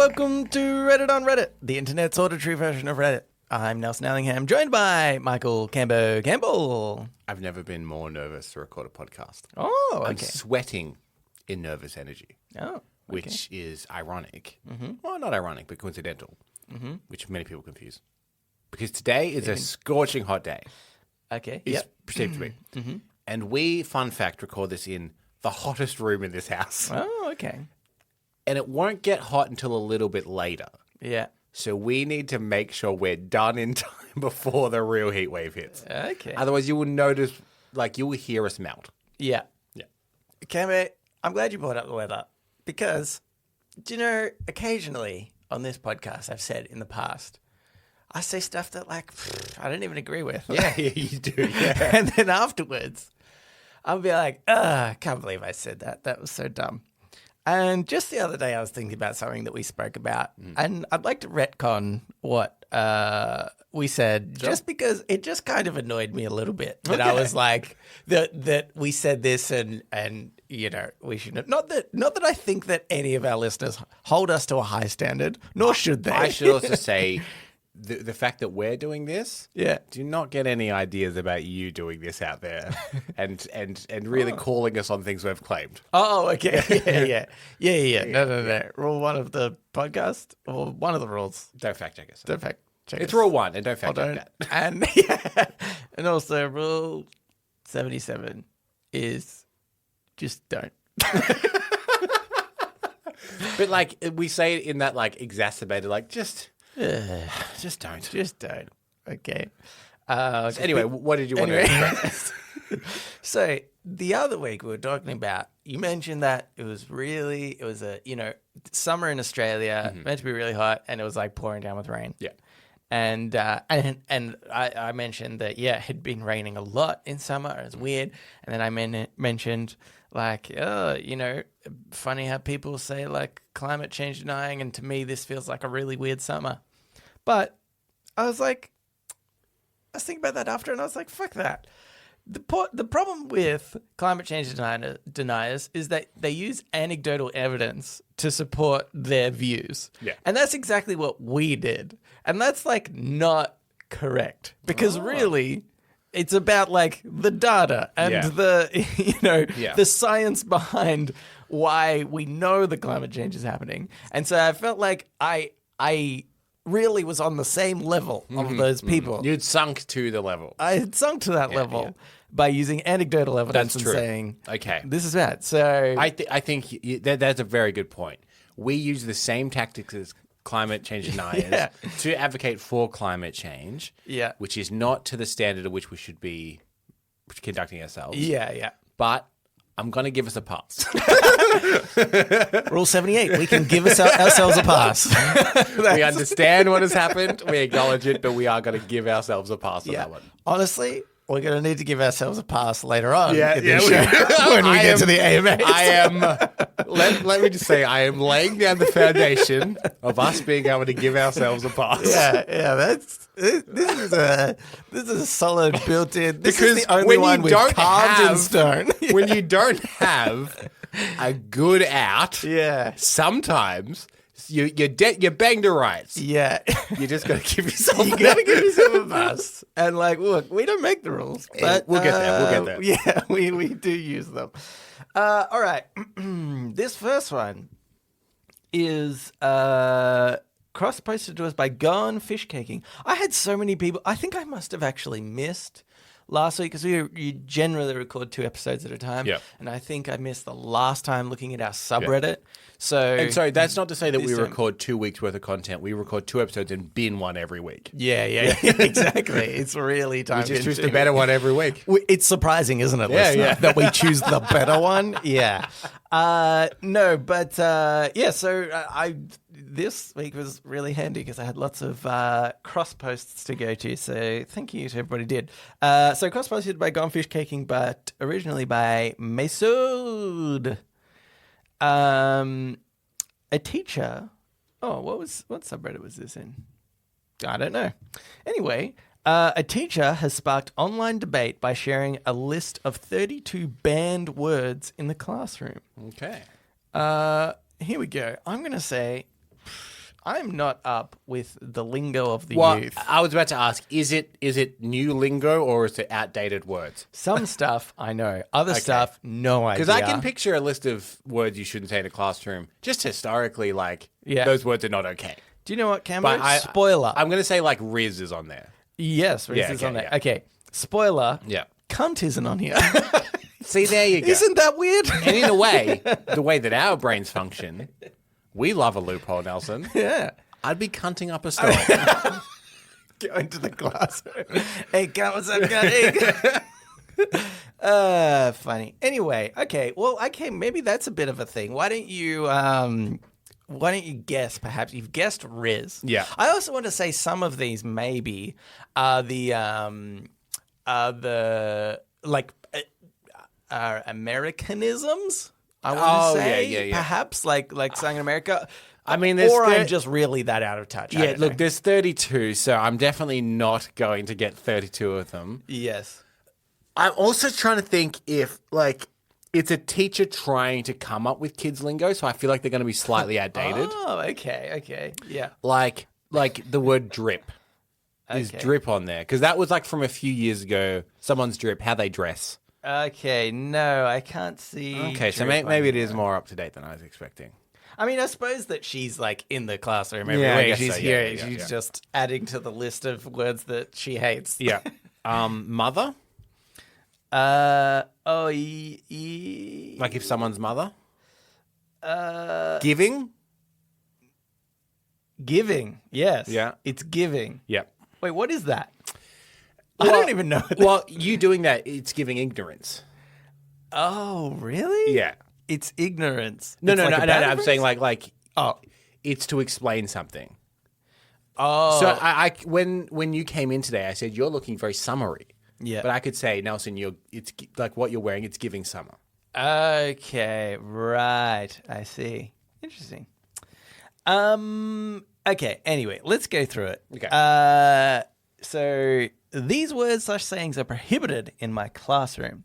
welcome to Reddit on Reddit, the internet's auditory version of Reddit. I'm Nelson Allingham, joined by Michael Cambo Campbell. I've never been more nervous to record a podcast. Oh, okay. I'm sweating in nervous energy. Oh, okay. Which is ironic. Mm-hmm. Well, not ironic, but coincidental, which many people confuse. Because today is a scorching hot day. Okay. It's perceived to be. Mm-hmm. And we, fun fact, record this in the hottest room in this house. Oh, okay. And it won't get hot until a little bit later. Yeah. So we need to make sure we're done in time before the real heat wave hits. Okay. Otherwise, you will notice, you will hear us melt. Yeah. Yeah. Cambo, I'm glad you brought up the weather because, do you know, occasionally on this podcast I've said in the past, I say stuff that, I don't even agree with. Yeah, you do. Yeah. And then afterwards, I'll be like, I can't believe I said that. That was so dumb. And just the other day, I was thinking about something that we spoke about, and I'd like to retcon what we said, just because it just kind of annoyed me a little bit. That I was like, that we said this, and we shouldn't. Not that I think that any of our listeners hold us to a high standard, nor should they. I should also say, the fact that we're doing this, do not get any ideas about you doing this out there, and really calling us on things we've claimed. Oh, okay, yeah. No. Rule 1 of the podcast, or one of the rules. Don't fact check us. Don't fact check. It's rule 1, and don't fact check that. And also rule 77 is just don't. But we say it in that exacerbated, just don't. Just don't. Okay. Anyway, what did you want to express? So the other week we were talking about, you mentioned that it was summer in Australia, meant to be really hot, and it was pouring down with rain. Yeah. And I mentioned that, it had been raining a lot in summer. It was weird. And then I mentioned funny how people say climate change denying, and to me this feels like a really weird summer. But I was thinking about that after, and I was like, fuck that. The problem with climate change deniers is that they use anecdotal evidence to support their views. Yeah. And that's exactly what we did. And that's not correct, because really it's about the data and the science behind why we know the climate change is happening. And so I felt like I really was on the same level of those people. You'd sunk to the level. I had sunk to that level by using anecdotal evidence and saying, okay, this is bad. So I think that's a very good point. We use the same tactics as climate change deniers to advocate for climate change, which is not to the standard at which we should be conducting ourselves. Yeah. But I'm going to give us a pass. Rule 78, we can give ourselves a pass. We understand what has happened. We acknowledge it, but we are going to give ourselves a pass on that one. Honestly, we're going to need to give ourselves a pass later on in the show when we get to the AMAs. I am, let me just say, I am laying down the foundation of us being able to give ourselves a pass. This is a solid built-in. This is the only one we've carved in stone. When you don't have a good out, sometimes you're banged to rights. Yeah. You just got to give yourself a pass. And look, we don't make the rules. But we'll get there. Yeah, we do use them. All right. This first one is cross-posted to us by Gone Fish Caking. I had so many people. I think I must have actually missed last week, because you generally record 2 episodes at a time. Yeah. And I think I missed the last time looking at our subreddit. And so that's not to say that we record 2 weeks worth of content. We record 2 episodes and bin one every week. Yeah, exactly. It's really time. We just choose the better one every week. It's surprising, isn't it, listener, that we choose the better one? Yeah. So this week was really handy because I had lots of cross posts to go to. So thank you to everybody who did. So cross posted by Gone Fish Caking, but originally by Masood. A teacher. Oh, what subreddit was this in? I don't know. Anyway, a teacher has sparked online debate by sharing a list of 32 banned words in the classroom. Okay. Here we go. I'm going to say I'm not up with the lingo of the youth. I was about to ask, is it new lingo or is it outdated words? Some stuff I know. Other stuff, no idea. Because I can picture a list of words you shouldn't say in a classroom. Just historically, those words are not okay. Do you know what, Cambo? Spoiler. I'm going to say Riz is on there. Yes, Riz is on there. Yeah. Okay, spoiler. Yeah. Cunt isn't on here. See, there you go. Isn't that weird? And in a way, the way that our brains function, we love a loophole, Nelson. Yeah. I'd be cunting up a storm. Go into the classroom. Hey, cunt, what's up, cunt? Funny. Anyway, okay. Well, maybe that's a bit of a thing. Why don't you guess? Perhaps you've guessed Riz. Yeah. I also want to say some of these maybe are the Americanisms. I want to say, yeah. Perhaps like saying in America. I mean, I'm just really that out of touch. Yeah, look, there's 32, so I'm definitely not going to get 32 of them. Yes. I'm also trying to think if it's a teacher trying to come up with kids lingo, so I feel like they're going to be slightly outdated. Oh, okay, yeah. Like the word drip. Is drip on there? Because that was from a few years ago. Someone's drip, how they dress. Okay, no, I can't see. Okay, so maybe it is more up to date than I was expecting. I mean, I suppose that she's in the classroom every week. She's here. She's just adding to the list of words that she hates. Yeah. Mother. Like if someone's mother. Giving. Giving. Yes. Yeah. It's giving. Yeah. Wait, what is that? I don't even know. Well, you doing that, it's giving ignorance. Oh, really? Yeah. It's ignorance. No. I'm saying it's to explain something. Oh. So I when you came in today, I said you're looking very summery. Yeah. But I could say, Nelson, it's like what you're wearing. It's giving summer. Okay. Right. I see. Interesting. Okay. Anyway, let's go through it. Okay. So these words/sayings are prohibited in my classroom,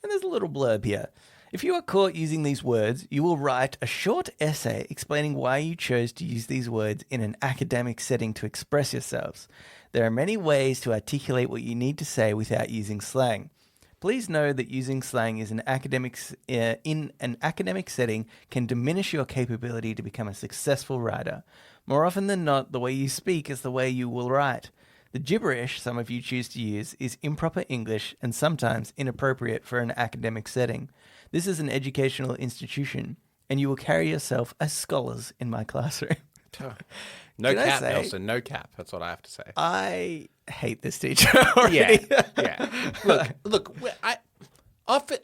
and there's a little blurb here. If you are caught using these words, you will write a short essay explaining why you chose to use these words in an academic setting to express yourselves. There are many ways to articulate what you need to say without using slang. Please know that using slang in an academic setting can diminish your capability to become a successful writer. More often than not, the way you speak is the way you will write. The gibberish some of you choose to use is improper English and sometimes inappropriate for an academic setting. This is an educational institution, and you will carry yourself as scholars in my classroom. No cap, Nelson. No cap. That's what I have to say. I hate this teacher already. Yeah. Look.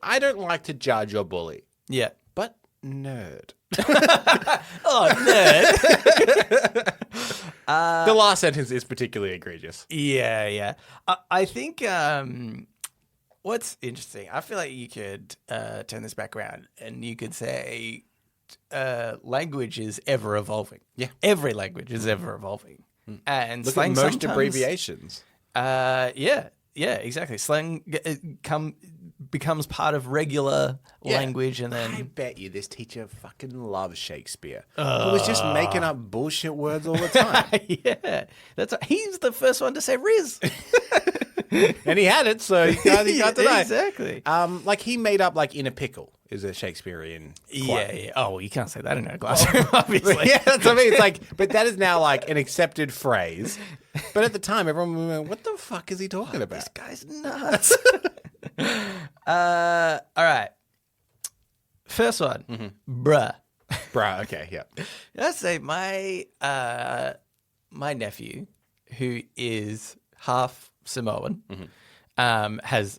I don't like to judge or bully. Yeah. But nerd. Oh, nerd. The last sentence is particularly egregious. Yeah. I think what's interesting, I feel like you could turn this back around and you could say language is ever evolving. Yeah. Every language is ever evolving. And look slang at most abbreviations. Yeah, exactly. Slang becomes part of regular language, and then I bet you this teacher fucking loves Shakespeare. He was just making up bullshit words all the time. Yeah, he's the first one to say Riz. And he had it, so he can't deny. Exactly. He made up in a pickle is a Shakespearean quote. Yeah. Oh, well, you can't say that in a classroom, obviously. Yeah, that's what I mean. It's but that is now an accepted phrase. But at the time, everyone went, "What the fuck is he talking about? This guy's nuts." All right. First one, bruh. Bruh. Okay. Yeah. I'd say my nephew, who is half Samoan, has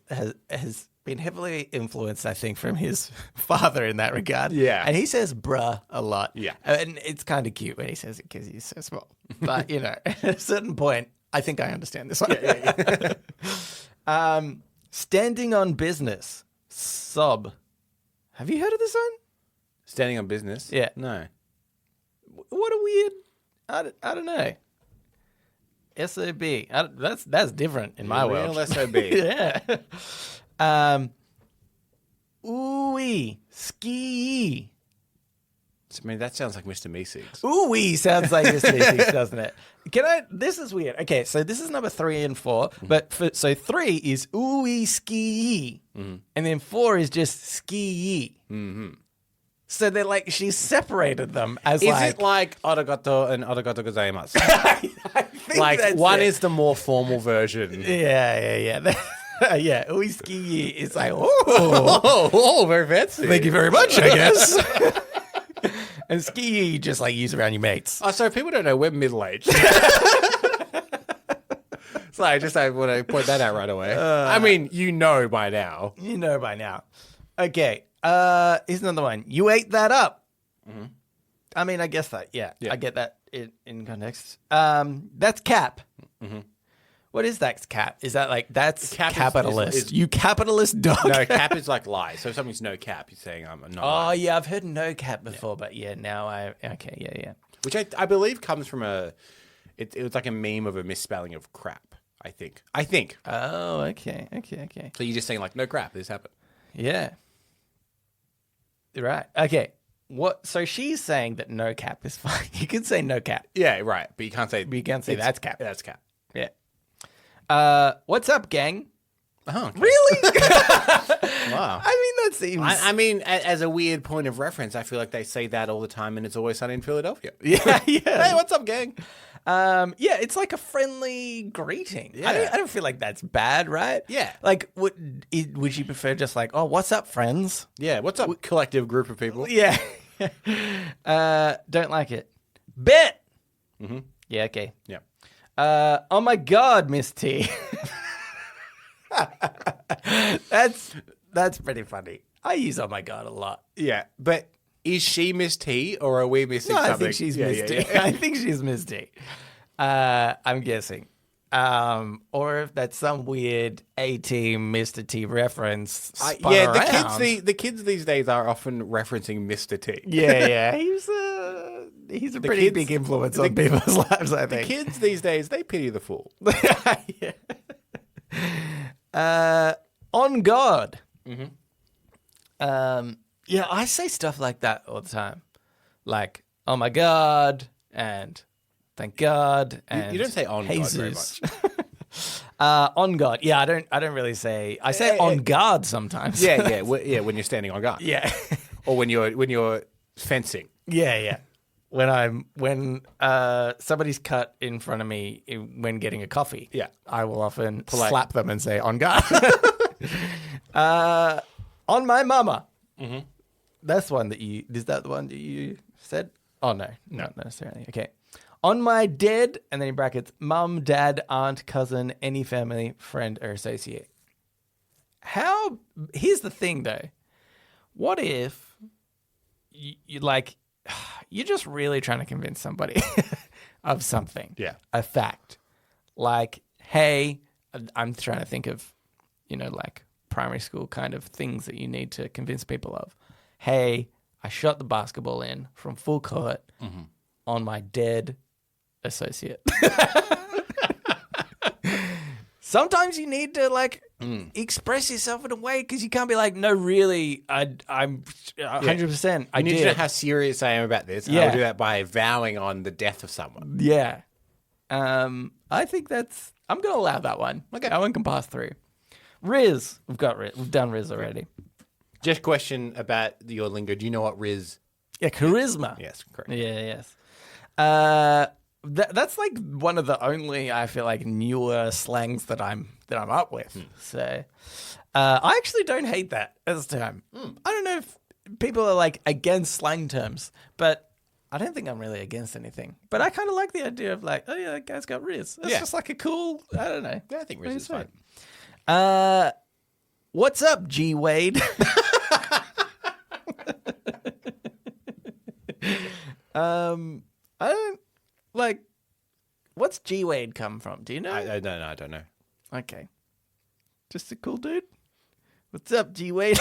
been heavily influenced, I think, from his father in that regard. Yeah. And he says bruh a lot. Yeah. And it's kind of cute when he says it because he's so small. But, at a certain point, I think I understand this one. Yeah. Standing on business. Sob. Have you heard of this one? Standing on business? Yeah. No. What a weird... I don't know. SOB. That's different in my world. Real SOB. Yeah. Ooey. Ski. I mean, that sounds like Mr. Meeseeks. Ooh-wee sounds like Mr. Meeseeks, doesn't it? This is weird. Okay, so this is number 3 and 4. But so 3 is ooh-wee ski. And then 4 is just ski. So they're like, she's separated them as Is it like arigato and arigato gozaimasu? I think Like that's one it. is the more formal version. Yeah. Yeah, ooh-wee ski is like, Oh, very fancy. thank you very much, I guess. And ski just like use around your mates. Oh, so people don't know we're middle-aged. So I want to point that out right away. I mean, you know by now. You know by now. Okay, here's another one. You ate that up. I mean, I guess that, yeah. I get that in context. That's cap. What is that cap? Is that like, that's Cap capitalist. is- you capitalist dog. No, cap is like lie. So if something's no cap, you're saying I'm not Oh, lying. yeah, I've heard no cap before, but yeah, now okay, yeah. Which I believe comes from it was like a meme of a misspelling of crap, I think. Oh, okay. So you're just saying like, no crap, this happened. Yeah. Right. Okay. So she's saying that no cap is fine. You can say no cap. Yeah, right. But you can't say... But you can't say that's cap. That's cap. Yeah. What's up, gang? Oh, okay. Really? Wow. I mean, that seems... I mean, as a weird point of reference, I feel like they say that all the time and It's Always Sunny in Philadelphia. Yeah. Hey, what's up, gang? Yeah, it's like a friendly greeting. Yeah. I don't feel like that's bad, right? Yeah. Like, would you prefer just like, oh, what's up, friends? Yeah, what's up, collective group of people? Yeah. Don't like it. Bet. Yeah, okay. Yeah. Oh my God, Miss T. That's pretty funny. I use oh my God a lot. Yeah, but is she Miss T or are we missing something? I think she's Miss T. Yeah. I think she's Miss T. I'm guessing. Or if that's some weird A-Team Mr. T reference. Spun around. The kids these days are often referencing Mr. T. Yeah. He's a pretty big influence on people's lives, I The think. kids these days, they pity the fool. On God. Yeah, I say stuff like that all the time. Like, oh my God, and thank God, and You don't say on God very Jesus. much. On God. Yeah, I don't really say. I say on guard sometimes. Yeah. When you're standing on guard. Yeah. Or when you're fencing. Yeah. When somebody's cut in front of me when getting a coffee, Yeah. I will often slap them and say on guard. On my mama. That's one that is that the one that you said? Oh no, not necessarily. Okay. On my dead, and then in brackets, mum, dad, aunt, cousin, any family, friend, or associate. Here's the thing though. What if you're just really trying to convince somebody of something. Yeah. A fact. Like, hey, I'm trying to think of, like primary school kind of things that you need to convince people of. Hey, I shot the basketball in from full court on my dead associate. Sometimes you need to express yourself in a way because you can't be like, no, really, I'm 100%. I need did. to know how serious I am about this. Yeah. I'll do that by vowing on the death of someone. Yeah. I think I'm going to allow that one. Okay. That one can pass through. Riz. We've done Riz already. Just question about your lingo. Do you know what Riz? Yeah, charisma. Yes, correct. Yeah, yes. That's like one of the only, I feel like, newer slangs that I'm up with. So I actually don't hate that at this time. I don't know if people are like against slang terms, but I don't think I'm really against anything. But I kind of like the idea of like, oh yeah, that guy's got Riz. That's just like a cool, I don't know. Yeah, I think Riz is fine. What's up, G Wade? I don't like. What's G Wade come from? Do you know? I don't know. Okay, just a cool dude. What's up, G Wade?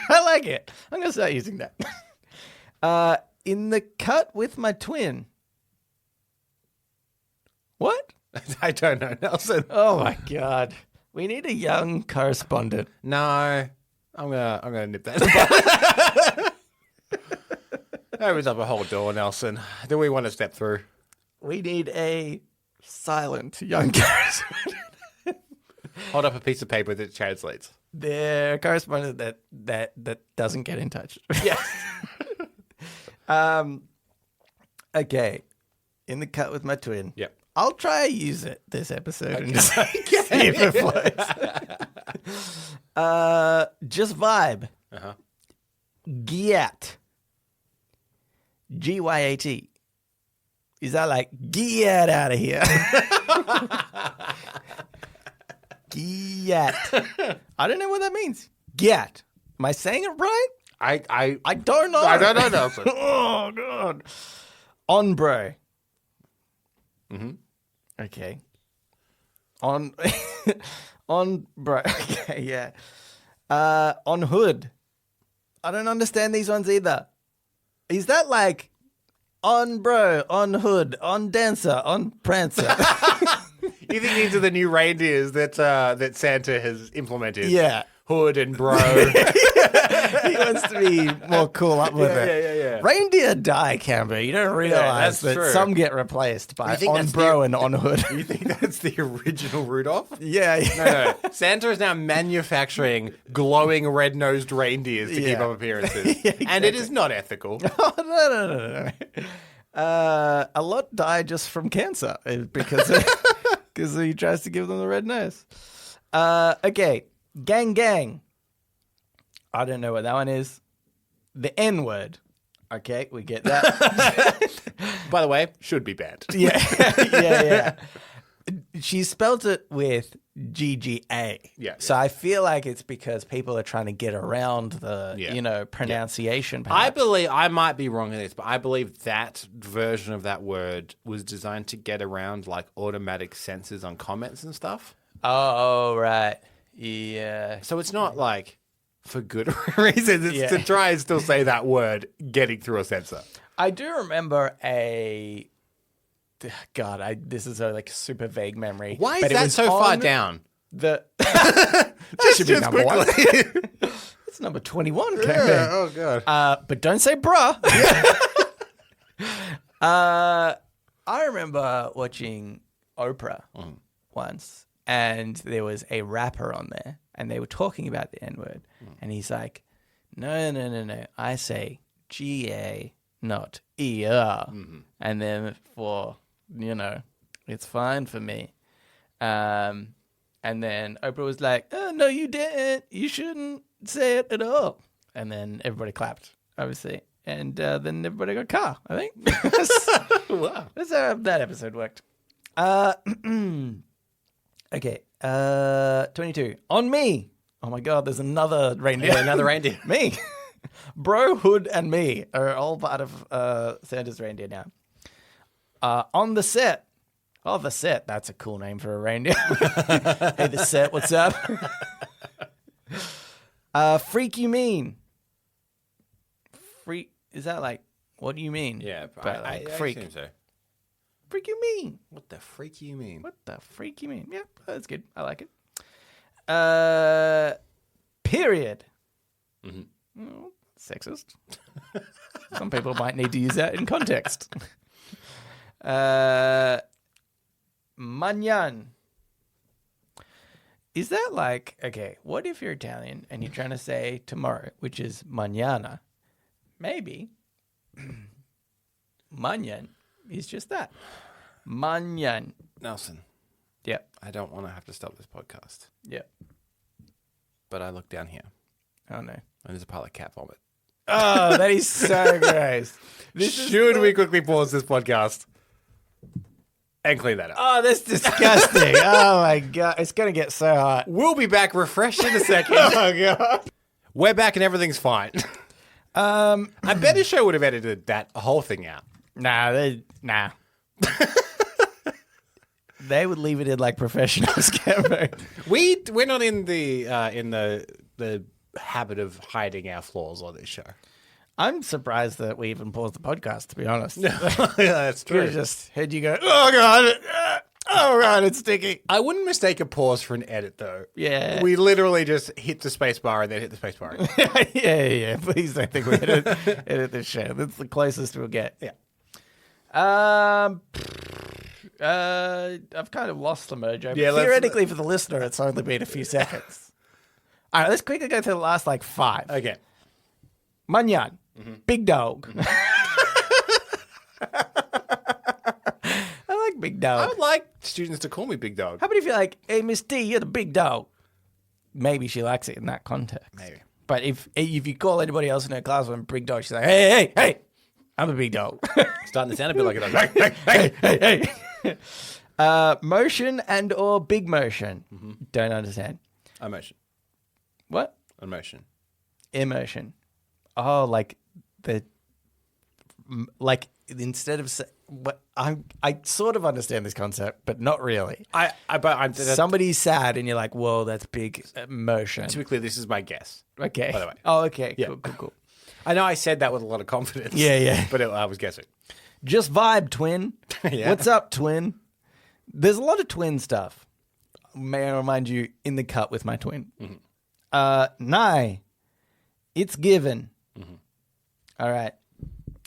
I like it. I'm gonna start using that. In the cut with my twin. What? I don't know, Nelson. Oh my God. We need a young correspondent. No, I'm gonna nip that. Opens up a whole door, Nelson. Do we want to step through? We need a silent young correspondent. Hold up a piece of paper that translates. The correspondent that doesn't get in touch. Yes. Okay. In the cut with my twin. Yep. I'll try to use it this episode and see if it floats. Just vibe. Uh-huh. Gyat. Gyat. Is that like, get out of here? Gyat. I don't know what that means. Gyat. Am I saying it right? I don't know. I don't know, Nelson. Oh, God. On, bro. Mm-hmm. Okay. On, bro. Okay, yeah. On hood. I don't understand these ones either. Is that like on bro, on hood, on dancer, on prancer? You think these are the new reindeers that Santa has implemented? Yeah. Hood and bro. He wants to be more cool up with it. Yeah. Reindeer die, Camber. You don't realize that true. some get replaced by think on that's bro and on hood. You think that's the original Rudolph? Yeah. No. Santa is now manufacturing glowing red-nosed reindeers to keep up appearances. Yeah, exactly. And it is not ethical. Oh, no. A lot die just from cancer because he tries to give them the red nose. Okay. Gang. I don't know what that one is. The N-word. Okay, we get that. By the way, should be banned. Yeah. She spelled it with GGA. Yeah. So I feel like it's because people are trying to get around the, pronunciation. I believe, I might be wrong in this, but I believe that version of that word was designed to get around like automatic censors on comments and stuff. Oh, right. Yeah. So it's not like for good reasons. It's to try and still say that word getting through a censor. I do remember this is a super vague memory. Why is that so far down? That should be number one. It's number 21. Yeah, oh, God. But don't say bruh. I remember watching Oprah once, and there was a rapper on there, and they were talking about the N-word. And he's like, no. I say G-A, not E-R. And then it's fine for me. And then Oprah was like, oh, no, you didn't. You shouldn't say it at all. And then everybody clapped, obviously. And then everybody got a car, I think. Wow. That's how that episode worked. Okay. 22. On me. Oh, my God. There's another reindeer. Yeah, another reindeer. Me. Bro, Hood, and me are all part of Santa's reindeer now. On the set. Oh, the set. That's a cool name for a reindeer. Hey, the set. What's up? Freak you mean? Freak. Is that like, what do you mean? Yeah, but I freak. assume so. Freak you mean? What the freak you mean? What the freak you mean? Yeah, that's good. I like it. Period. Oh, sexist. Some people might need to use that in context. Manyan. Is that like, okay, what if you're Italian and you're trying to say tomorrow, which is mañana? Maybe manyan is just that. Manyan. Nelson. Yep. I don't want to have to stop this podcast. Yep. But I look down here. Oh, no. And there's a pile of cat vomit. Oh, that is so gross. Should we quickly pause this podcast and clean that up? Oh, that's disgusting. Oh, my God. It's going to get so hot. We'll be back refreshed in a second. Oh, God. We're back and everything's fine. I bet the show would have edited that whole thing out. Nah. They would leave it in like professionals. We're not in the habit of hiding our flaws on this show. I'm surprised that we even paused the podcast, to be honest. Yeah, that's true. I just heard you go, oh, God. Oh, right, it's sticky. I wouldn't mistake a pause for an edit, though. Yeah. We literally just hit the space bar and then hit the space bar. Yeah. Please don't think we edit this show. That's the closest we'll get. Yeah. I've kind of lost the mojo. Yeah, Theoretically, for the listener, it's only been a few seconds. All right, let's quickly go through the last, 5. Okay. Manyan. Big dog. I like big dog. I would like students to call me Big Dog. How about if you're like, hey, Miss D, you're the big dog? Maybe she likes it in that context. Maybe. But if you call anybody else in her class with a big dog, she's like, hey, I'm a big dog. Starting to sound a bit like a dog. Hey. Motion and or big motion. Don't understand. Emotion. What? Emotion. Emotion. Oh, instead of what I sort of understand this concept, but not really. Somebody's sad, and you're like, "Whoa, that's big emotion." Typically, this is my guess. Okay. By the way. Oh, okay. Yeah. Cool. I know I said that with a lot of confidence. Yeah. But I was guessing. Just vibe, twin. Yeah. What's up, twin? There's a lot of twin stuff. May I remind you, in the cut with my twin. Nye. It's given. All right.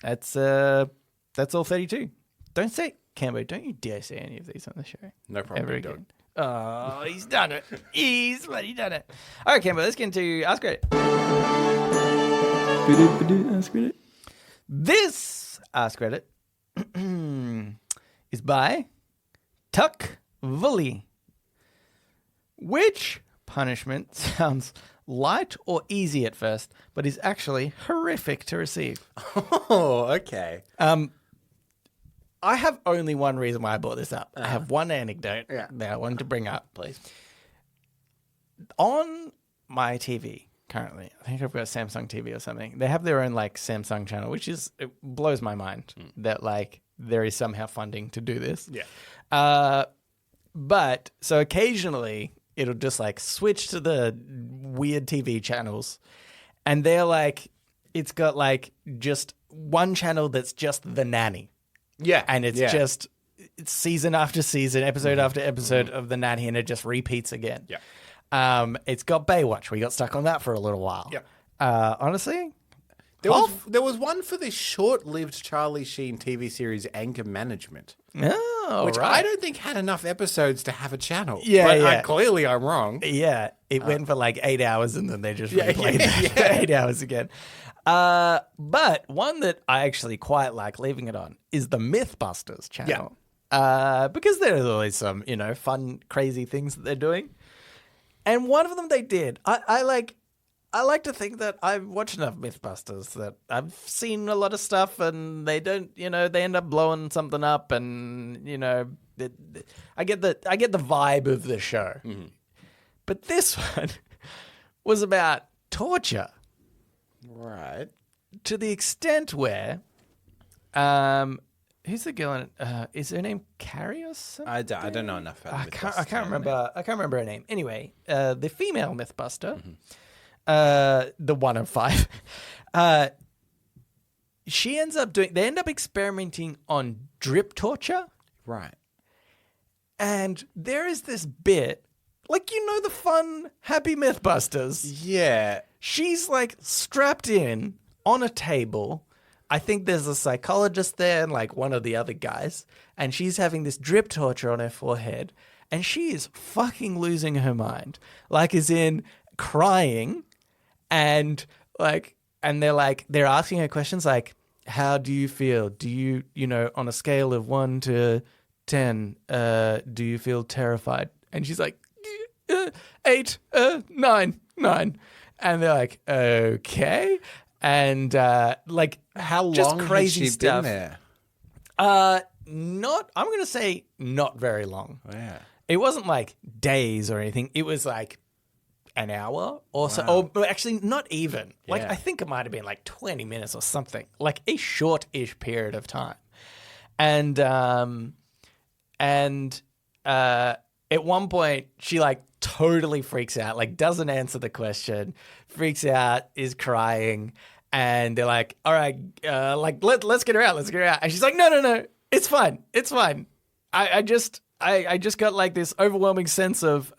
That's all 32. Don't say, Cambo, don't you dare say any of these on the show. No problem. Ever again. Oh, he's done it. He's bloody done it. All right, Cambo, let's get into Ask Reddit. Ask Reddit. This Ask Reddit is by Tuck Vully. Which punishment sounds light or easy at first, but is actually horrific to receive? Oh, okay. I have only one reason why I brought this up. I have one anecdote that I wanted to bring up. Please. On my TV currently, I think I've got a Samsung TV or something. They have their own Samsung channel, which it blows my mind that there is somehow funding to do this. Yeah. But so occasionally it'll just switch to the weird TV channels, and they're it's got just one channel that's just The Nanny. Yeah. And it's just it's season after season, episode after episode of The Nanny, and it just repeats again. Yeah. It's got Baywatch. We got stuck on that for a little while. Yeah. Honestly, there was one for the short-lived Charlie Sheen TV series Anger Management. Oh, which right. I don't think had enough episodes to have a channel. Yeah, but yeah. Clearly I'm wrong. Yeah, it went for 8 hours, and then they just replayed that for 8 hours again. But one that I actually quite like leaving it on is the Mythbusters channel. Yeah. Because there's always some, fun, crazy things that they're doing. And one of them they did. I like to think that I've watched enough Mythbusters that I've seen a lot of stuff, and they don't, they end up blowing something up, and I get the vibe of the show. Mm-hmm. But this one was about torture, right? To the extent where, who's the girl in it? Is her name Carrie or something? I don't know enough about I can't remember her name. Anyway, the female Mythbuster. Mm-hmm. The one of 5. They end up experimenting on drip torture. Right. And there is this bit, the fun, happy Mythbusters. Yeah. She's strapped in on a table. I think there's a psychologist there and one of the other guys. And she's having this drip torture on her forehead. And she is fucking losing her mind. As in crying. And they're asking her questions how do you feel? Do you, on a scale of 1 to 10, do you feel terrified? And she's 8, 9. And they're okay. And how long just crazy has she stuff. Been there? I'm going to say not very long. Oh, yeah. It wasn't days or anything. It was an hour or so. Or actually, not even. Yeah. I think it might have been 20 minutes or something. A short-ish period of time. And at one point, she totally freaks out. Doesn't answer the question. Freaks out, is crying. And they're all right, let's get her out. Let's get her out. And she's no. It's fine. It's fine. I just I just got like this overwhelming sense of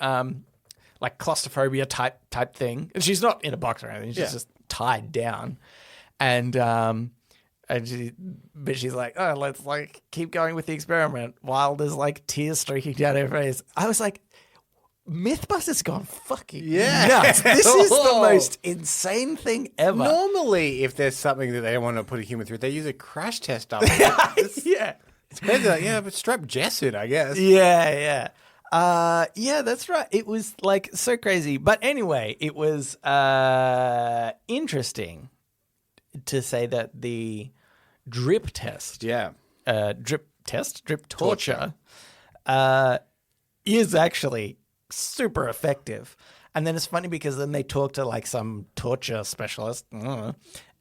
like claustrophobia type thing. And she's not in a box or anything. She's just tied down. And but she's like, oh, let's like keep going with the experiment while there's like tears streaking down her face. I was like, Mythbusters gone fucking nuts. This is the most insane thing ever. Normally, if there's something that they want to put a human through, they use a crash test of it. Yeah. It's better, like, but strap Jess in, I guess. Yeah. Yeah, that's right. It was like so crazy. But anyway, it was interesting to say that the drip test, drip torture, is actually super effective. And then it's funny because then they talk to like some torture specialist,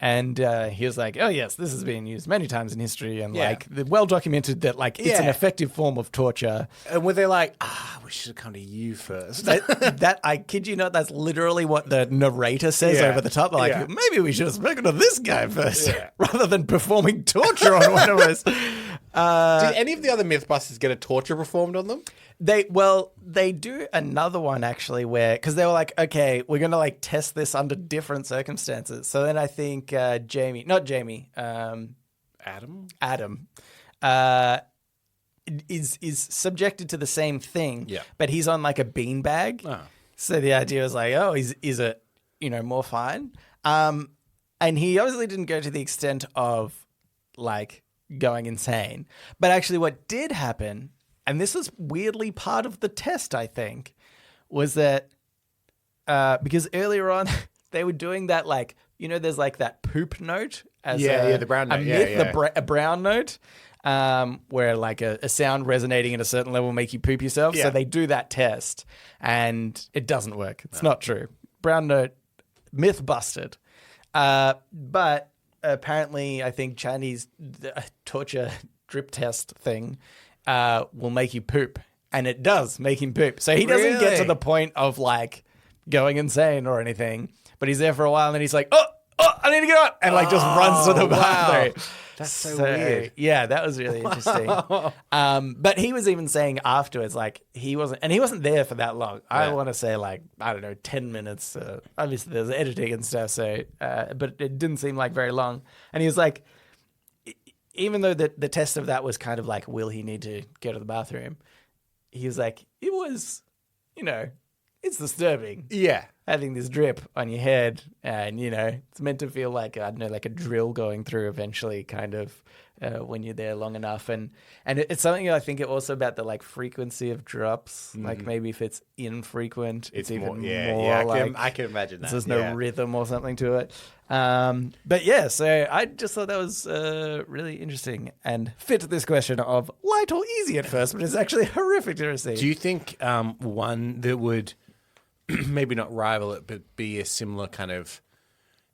and he was like, "Oh yes, this has been used many times in history, and like well documented that like it's an effective form of torture." And were they like, we should have come to you first? that I kid you not, that's literally what the narrator says over the top. Like, maybe we should have spoken to this guy first, rather than performing torture on one of us. Did any of the other Mythbusters get a torture performed on them? They do another one actually where, because they were like, okay, we're going to like test this under different circumstances. So then I think Adam is subjected to the same thing, but he's on like a beanbag. Oh. So the idea was like, oh, is it, more fine? And he obviously didn't go to the extent of like going insane. But actually what did happen, and this was weirdly part of the test, I think, was that because earlier on they were doing that, like, there's like that poop note as the brown note, a brown note, where like a sound resonating at a certain level will make you poop yourself. So they do that test, and it doesn't work. It's not true. Brown note, myth busted. But apparently, I think Chinese torture drip test thing will make you poop, and it does make him poop. So he doesn't get to the point of like going insane or anything, but he's there for a while, and then he's like, oh, I need to get up, and like just runs to the bathroom. Wow. That's so weird. Yeah, that was really interesting. But he was even saying afterwards, like he wasn't there for that long. I want to say like, I don't know, 10 minutes. Obviously there's editing and stuff, so but it didn't seem like very long. And he was like, even though the test of that was kind of like, will he need to go to the bathroom? He was like, it was, it's disturbing. Yeah. Having this drip on your head, and, it's meant to feel like, I don't know, like a drill going through eventually, kind of, when you're there long enough. And it's something I think also about the, like, frequency of drops. Like, maybe if it's infrequent, it's even more I can imagine that. There's no rhythm or something to it. But yeah, so I just thought that was really interesting and fit this question of light or easy at first, but it's actually horrific to receive. Do you think one that would maybe not rival it, but be a similar kind of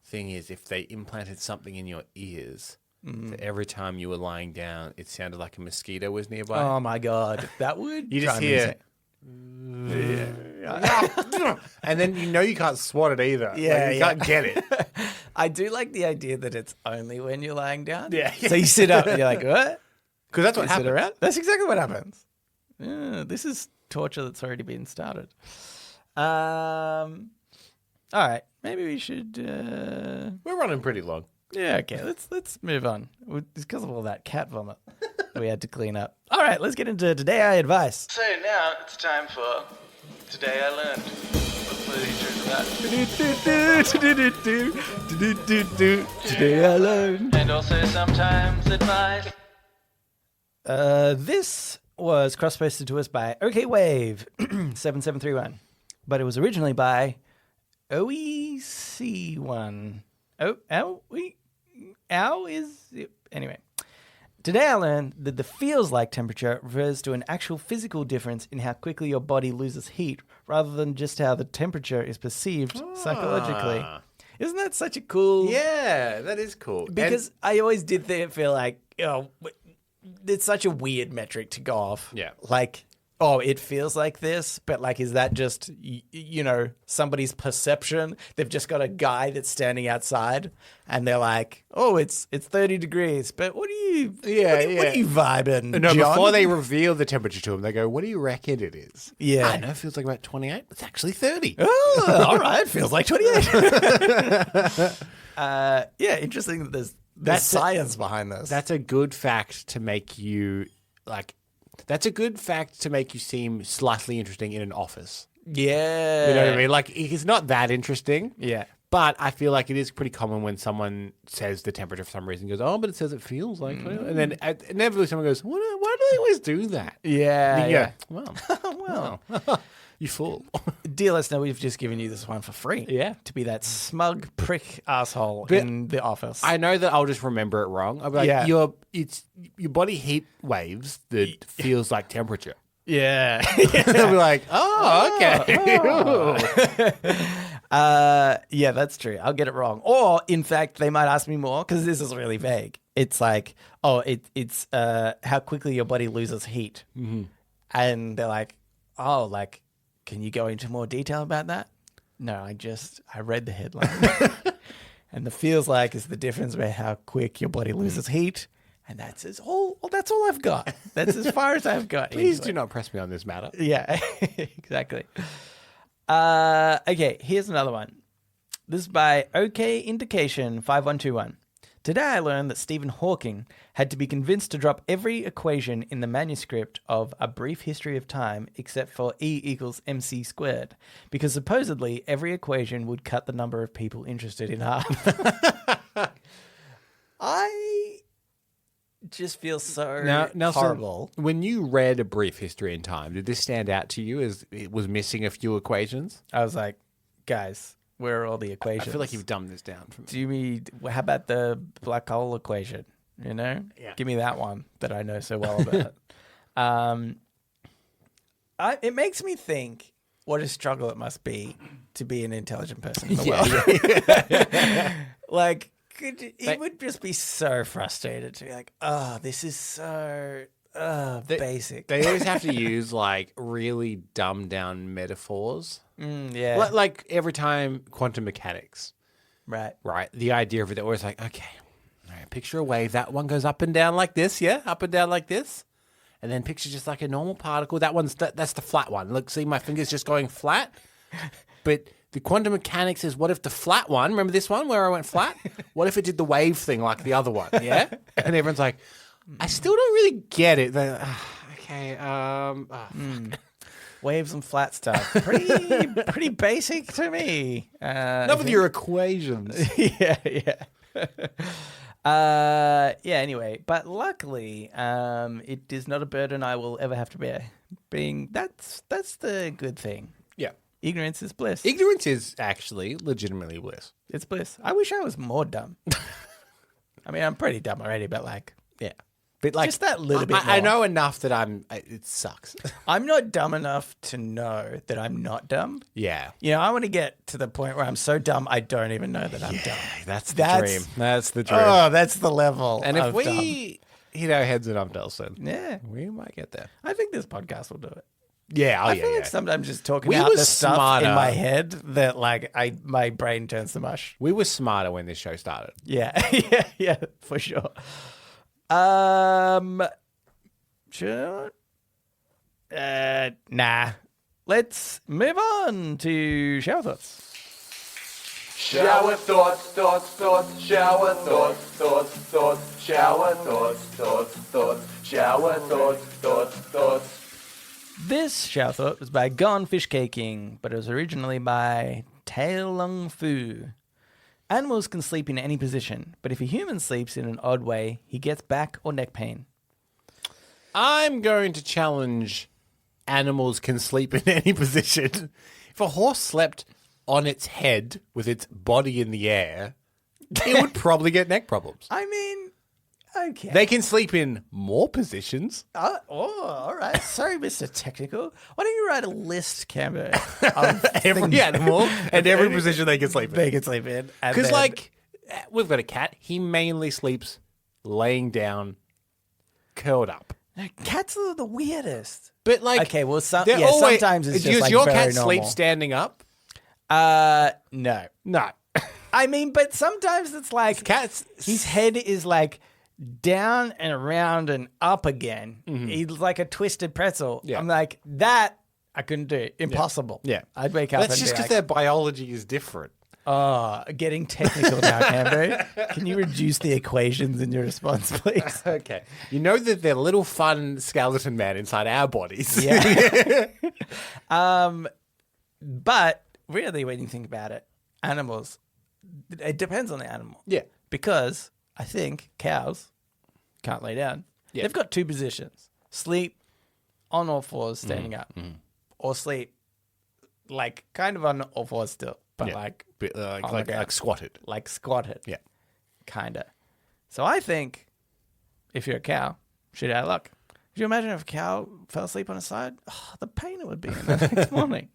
thing is if they implanted something in your ears, so every time you were lying down, it sounded like a mosquito was nearby? Oh my God, that would... You just hear... and then you can't swat it either. Yeah, you can't get it. I do like the idea that it's only when you're lying down. Yeah. So you sit up and you're like, what? Because that's what happens. Sit around? That's exactly what happens. Yeah, this is torture that's already been started. All right, maybe we should. We're running pretty long. Yeah, okay. Let's move on. It's because of all that cat vomit we had to clean up. All right, let's get into Today I Advice. So now it's time for Today I Learned. Today I Learned. And also sometimes advice. This was cross-posted to us by OKWave7731, but it was originally by OEC1. Anyway. Today I learned that the feels like temperature refers to an actual physical difference in how quickly your body loses heat rather than just how the temperature is perceived psychologically. Isn't that such a cool... Yeah, that is cool. Because I always did feel like, it's such a weird metric to go off. Yeah. Like, oh, it feels like this, but like, is that just, somebody's perception? They've just got a guy that's standing outside and they're like, oh, it's 30 degrees, but what are you vibing, No, John? before they reveal the temperature to him, they go, what do you reckon it is? Yeah. I know it feels like about 28, but it's actually 30. Oh, all right. Feels like 28. Interesting that there's science behind this. That's a good fact to make you, that's a good fact to make you seem slightly interesting in an office. Yeah. You know what I mean? Like, it's not that interesting. Yeah. But I feel like it is pretty common when someone says the temperature for some reason, goes, oh, but it says it feels like, and then inevitably someone goes, why do they always do that? Yeah. Well, you fool. Dear listener, we've just given you this one for free. Yeah. To be that smug prick asshole in the office. I know that I'll just remember it wrong. I'll be like, your body heat waves that feels like temperature. Yeah. They'll be like, oh, okay. That's true. I'll get it wrong. Or, in fact, they might ask me more because this is really vague. It's like, it's how quickly your body loses heat. Mm-hmm. And they're like, oh, like, can you go into more detail about that? No, I read the headline. And the feels like is the difference about how quick your body loses heat. And that's all I've got. That's as far as I've got. Please do not press me on this matter. Yeah, exactly. Okay, here's another one. This is by OK Indication 5121. Today I learned that Stephen Hawking had to be convinced to drop every equation in the manuscript of A Brief History of Time except for E = mc squared, because supposedly every equation would cut the number of people interested in half. I just feel so horrible. When you read A Brief History in Time, did this stand out to you as it was missing a few equations? I was like, guys, where are all the equations? I feel like you've dumbed this down for me. Do you mean, how about the black hole equation? You know? Yeah. Give me that one that I know so well about. It makes me think what a struggle it must be to be an intelligent person in the world. Like, it would just be so frustrated to be like, oh, this is so basic. They always have to use like really dumbed down metaphors. Yeah. Like every time quantum mechanics. Right. The idea of it, they're always like, okay, all right, picture a wave. That one goes up and down like this, yeah? Up and down like this. And then picture just like a normal particle. That's the flat one. Look, see, my finger's just going flat. But the quantum mechanics is, what if the flat one, remember this one where I went flat? What if it did the wave thing like the other one, yeah? And everyone's like, I still don't really get it. Okay, Waves and flat stuff. Pretty basic to me. Not with your equations. Yeah. Anyway, but luckily, it is not a burden I will ever have to bear. That's the good thing. Yeah. Ignorance is bliss. Ignorance is actually legitimately bliss. It's bliss. I wish I was more dumb. I mean, I'm pretty dumb already, but like, yeah. But like, just that little bit more. I know enough that it sucks. I'm not dumb enough to know that I'm not dumb. Yeah. You know, I want to get to the point where I'm so dumb I don't even know that I'm dumb. That's the dream. That's the dream. Oh, that's the level. And if we dumb. hit our heads in Delson, yeah, we might get there. I think this podcast will do it. Yeah, I feel like sometimes just talking out the stuff in my head that like my brain turns to mush. We were smarter when this show started. Yeah, yeah, for sure. Sure. Nah. Let's move on to shower thoughts. Shower thoughts, shower thoughts, shower thoughts, shower thoughts. This shower thought was by Gone Fish Caking, but it was originally by Tail Lung Fu. Animals can sleep in any position, but if a human sleeps in an odd way, he gets back or neck pain. I'm going to challenge animals can sleep in any position. If a horse slept on its head with its body in the air, it would probably get neck problems. I mean, okay. They can sleep in more positions. All right. Sorry, Mr. Technical. Why don't you write a list, Camber, of Every animal and every position they can sleep in. They can sleep in. Because, like, we've got a cat. He mainly sleeps laying down, curled up. Cats are the weirdest. But like, Okay, well, they're always- sometimes it's just does like your very cat normal. sleep standing up? No. No. I mean, but sometimes it's like Cats. his head is like down and around and up again. He's like a twisted pretzel. Yeah. I'm like, that I couldn't do. Impossible. Yeah. I'd wake up That's and just be because like, their biology is different. oh, getting technical now, Cambo. Can you reduce the equations in your response, please? Okay. You know that they're little fun skeleton man inside our bodies. Yeah. But really, when you think about it, animals, it depends on the animal. Yeah. Because I think cows can't lay down. Yeah. They've got two positions: sleep on all fours, standing up, or sleep like kind of on all fours still, but Yeah. like Bit, on the like ground. squatted. like squatted. Yeah. Kinda. So I think if you're a cow, shit out of luck. Could you imagine if a cow fell asleep on its side? Oh, the pain it would be in the next morning.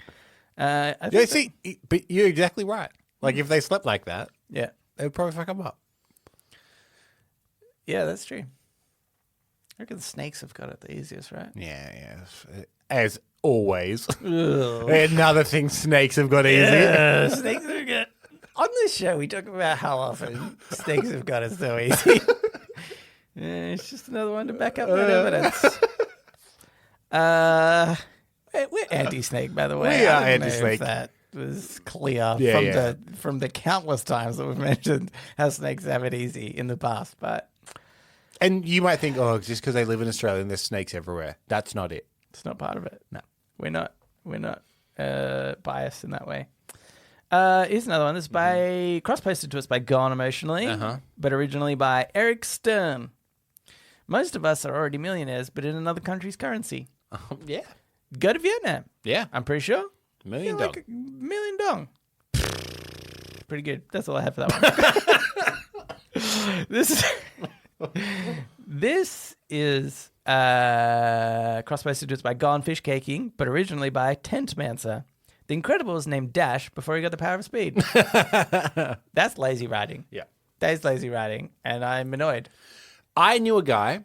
I think Yeah, see, but you're exactly right. Like, if they slept like that, yeah. they would probably fuck them up. Yeah, that's true. I reckon the snakes have got it the easiest, right? Yeah. As always. Another thing snakes have got easy. Yeah, snakes are good. On this show, we talk about how often snakes have got it so easy. Yeah, it's just another one to back up that evidence. We're anti-snake, by the way. We are I don't know anti-snake. if that was clear Yeah, from the countless times that we've mentioned how snakes have it easy in the past. But And you might think, oh, just because they live in Australia and there's snakes everywhere. That's not it. it's not part of it. No. We're not biased in that way. Here's another one. This is by cross-posted to us by Gone Emotionally, but originally by Eric Stern. Most of us are already millionaires, but in another country's currency. Yeah. Go to Vietnam. Yeah. I'm pretty sure. Million Yeah, dong. like $1 million dong. Pretty good. That's all I have for that one. This is cross-posted to us by Gone Fish Caking, but originally by Tentmancer. The Incredibles named Dash before he got the power of speed. That's lazy writing. Yeah. That is lazy writing, and I'm annoyed. I knew a guy,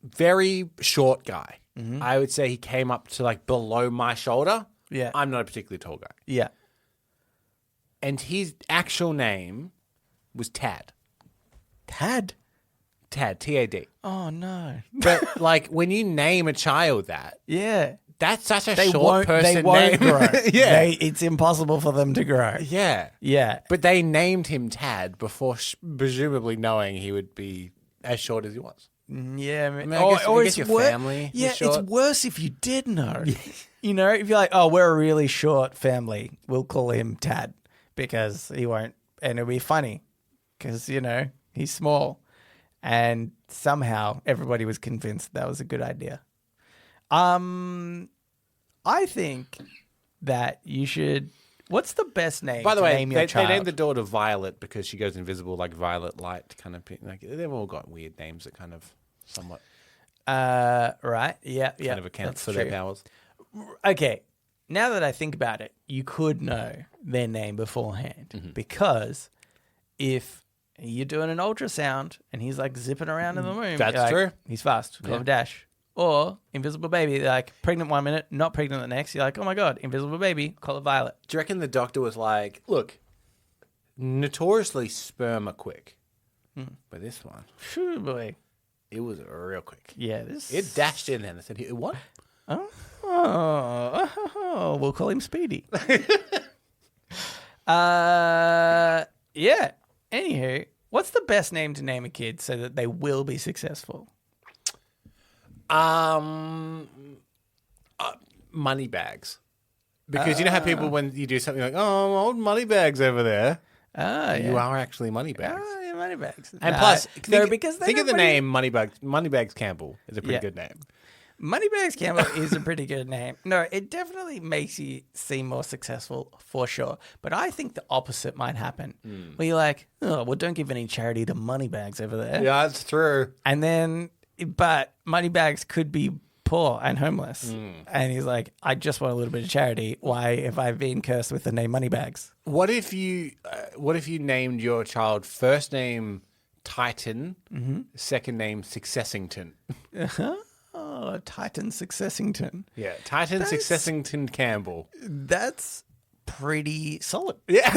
very short guy. I would say he came up to like below my shoulder. Yeah. I'm not a particularly tall guy. Yeah. And his actual name was Tad. Tad? Tad, T-A-D. Oh, no. But like when you name a child that, Yeah. that's such a They short won't, person they won't name. grow. Yeah. It's impossible for them to grow. Yeah. Yeah. But they named him Tad before presumably knowing he would be as short as he was. Yeah, I mean, I guess your family is Yeah, short. it's worse if you did know. You know, if you're like, oh, we're a really short family, we'll call him Tad because he won't, and it'll be funny because, you know, he's small. And somehow everybody was convinced that was a good idea. I think that you should. What's the best name? By the to way, name your they child? named the daughter Violet because she goes invisible, like Violet Light kind of. Like they've all got weird names that kind of somewhat Right. Yeah. Yeah. kind of account that's for true. their powers. Okay, now that I think about it, you could know their name beforehand because if you're doing an ultrasound and he's like zipping around in the room, That's you're like, true. He's fast. Call him Dash. Or invisible baby, they're like pregnant 1 minute, not pregnant the next. You're like, oh my god, invisible baby, call it Violet. Do you reckon the doctor was like, look, notoriously sperm are quick, but this one, Phew, boy. it was real quick. Yeah, this. It dashed in and I said, what? Oh, we'll call him Speedy. Yeah. Anywho, what's the best name to name a kid so that they will be successful? Money bags. Because you know how people, when you do something like, oh, old money bags over there, you are actually money bags. Oh, yeah, money bags. And plus, because think of the name Moneybags Campbell is a pretty good name. Moneybags Campbell is a pretty good name. No, it definitely makes you seem more successful for sure. But I think the opposite might happen. Where you're like, oh, well, don't give any charity to Moneybags over there. Yeah, that's true. And then, but Moneybags could be poor and homeless. And he's like, I just want a little bit of charity. Why have I been cursed with the name Moneybags? What if you named your child first name Titan, second name Successington? Oh, Titan Successington. Yeah, Titan Successington Campbell. That's pretty solid. Yeah.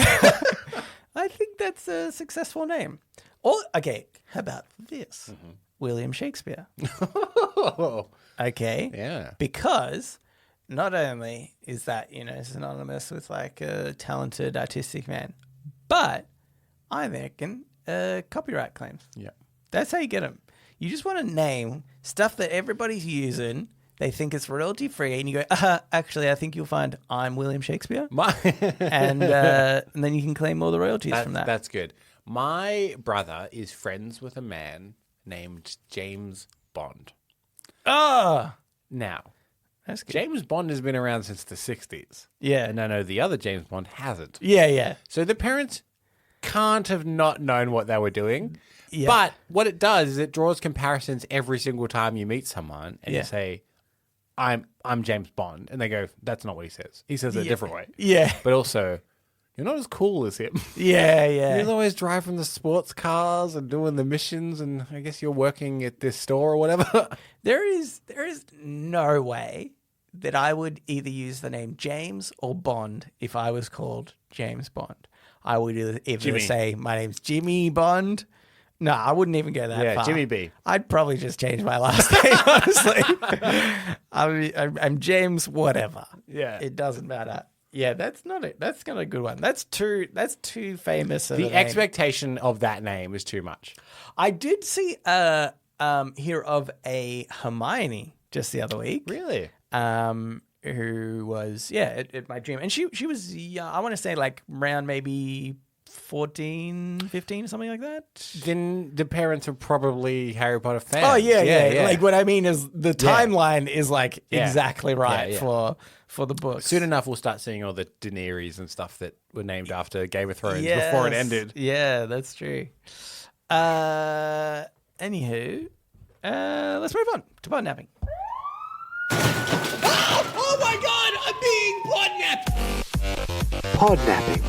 I think that's a successful name. Or, okay, how about this? Mm-hmm. William Shakespeare. Oh, Okay. yeah. Because not only is that, synonymous with like a talented artistic man, but I reckon copyright claims. Yeah. That's how you get them. You just want to name stuff that everybody's using. They think it's royalty free, and you go, actually, I think you'll find I'm William Shakespeare. And then you can claim all the royalties from that. That's good. My brother is friends with a man named James Bond. Oh, Now, that's good. James Bond has been around since the 60s. Yeah. And I know the other James Bond hasn't. Yeah. So the parents can't have not known what they were doing. Yeah. But what it does is it draws comparisons every single time you meet someone and Yeah. you say, I'm James Bond. And they go, that's not what he says. He says it a different way. Yeah. But also, you're not as cool as him. Yeah. He's always driving the sports cars and doing the missions, and I guess you're working at this store or whatever. There is no way that I would either use the name James or Bond if I was called James Bond. I would either Jimmy. say my name's Jimmy Bond. No, I wouldn't even go that far. Jimmy B. I'd probably just change my last name, honestly. I'm James whatever. Yeah. It doesn't matter. Yeah, that's not it. That's not a good one. That's too famous. The expectation of that name is too much. I did see hear of a Hermione just the other week. Really? Who was at my gym, and she was young, I want to say like around maybe 14, 15 or something like that. Then the parents are probably Harry Potter fans. Oh yeah. Like what I mean is the timeline is like Yeah. exactly right Yeah. for the book. Soon enough, we'll start seeing all the Daenerys and stuff that were named after Game of Thrones before it ended. Yeah, that's true. Anywho, let's move on to podnapping. Oh my God, I'm being podnapped. Podnapping.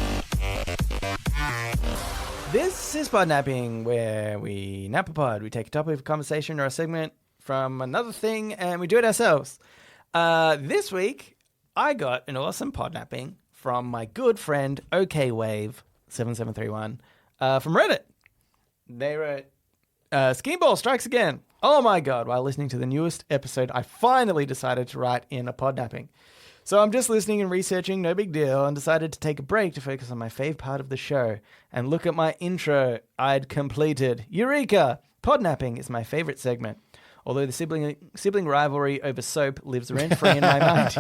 This is podnapping, where we nap a pod. We take a topic of conversation or a segment from another thing, and we do it ourselves. This week, I got an awesome podnapping from my good friend OKWave7731 from Reddit. They wrote, Skiing Ball strikes again. Oh my God, while listening to the newest episode, I finally decided to write in a podnapping. So I'm just listening and researching, no big deal, and decided to take a break to focus on my fave part of the show and look at my intro I'd completed. Eureka! Podnapping is my favorite segment, although the sibling rivalry over soap lives rent-free in my mind,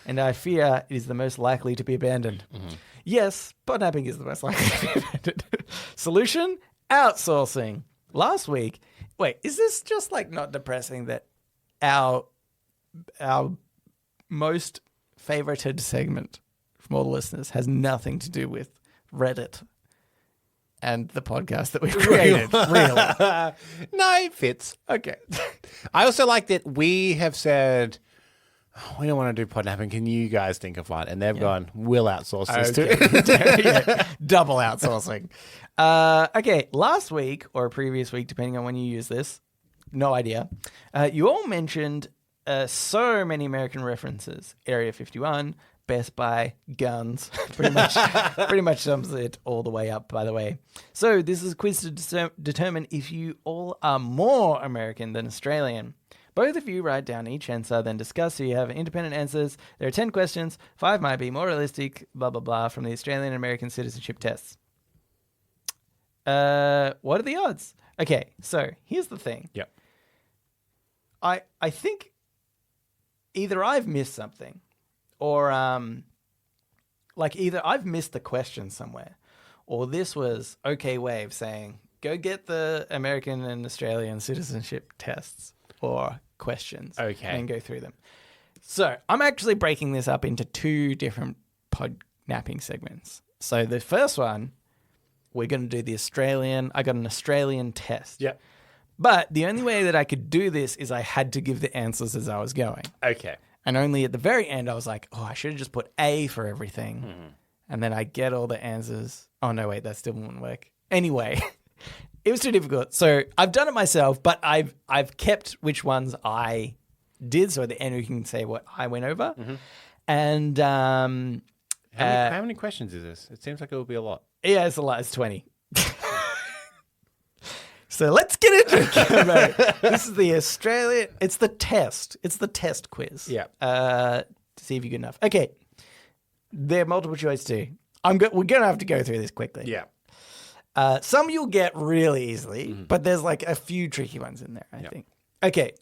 and I fear it is the most likely to be abandoned. Mm-hmm. Yes, podnapping is the most likely to be abandoned. Solution? Outsourcing. Last week, wait, is this just like not depressing that our most favorited segment from all the listeners has nothing to do with Reddit and the podcast that we've created? Really? No, it fits. Okay. I also like that we have said, we don't want to do podnapping. Can you guys think of one? And they've gone, we'll outsource this too. Yeah, double outsourcing. Okay, last week or previous week, depending on when you use this, no idea, you all mentioned so many American references. Area 51, Best Buy, guns. pretty much sums it all the way up, by the way. So this is a quiz to determine if you all are more American than Australian. Both of you write down each answer, then discuss so you have independent answers. There are 10 questions. 5 might be more realistic, blah, blah, blah, from the Australian and American citizenship tests. What are the odds? Okay, so here's the thing. Yep. I think either I've missed something or either I've missed the question somewhere, or this was OK Wave saying, go get the American and Australian citizenship tests or questions. Okay. And go through them. So I'm actually breaking this up into 2 different podnapping segments. So the first one, we're going to do the Australian. I got an Australian test. Yep. But the only way that I could do this is I had to give the answers as I was going. Okay. And only at the very end, I was like, I should have just put A for everything. Mm-hmm. And then I get all the answers. Oh, no, wait, that still wouldn't work. Anyway, it was too difficult. So I've done it myself, but I've kept which ones I did, so at the end we can say what I went over. Mm-hmm. And how many questions is this? It seems like it will be a lot. yeah, it's a lot. It's 20. So let's get into it. This is the Australian. It's the test. It's the test quiz. Yeah. To see if you're good enough. Okay. They're multiple choice too. We're gonna have to go through this quickly. Yeah. Some you'll get really easily, but there's like a few tricky ones in there, I think. Okay.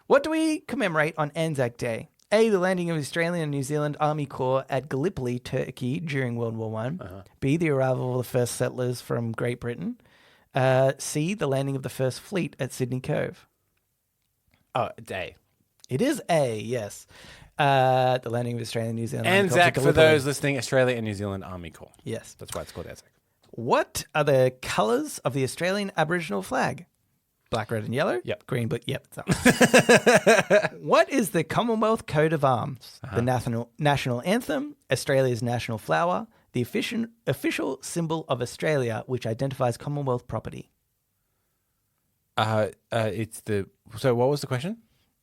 What do we commemorate on Anzac Day? A, the landing of the Australian and New Zealand Army Corps at Gallipoli, Turkey during World War I. B, the arrival of the first settlers from Great Britain. C, the landing of the first fleet at Sydney Cove. Oh, day. It is A, yes. The landing of Australia and New Zealand. Anzac, for those listening, Australia and New Zealand Army Corps. Yes. That's why it's called Anzac. What are the colours of the Australian Aboriginal flag? Black, red, and yellow? Yep. Green, blue. Yep. It's what is the Commonwealth coat of arms? The national anthem, Australia's national flower, the official symbol of Australia, which identifies Commonwealth property. It's the. So, what was the question?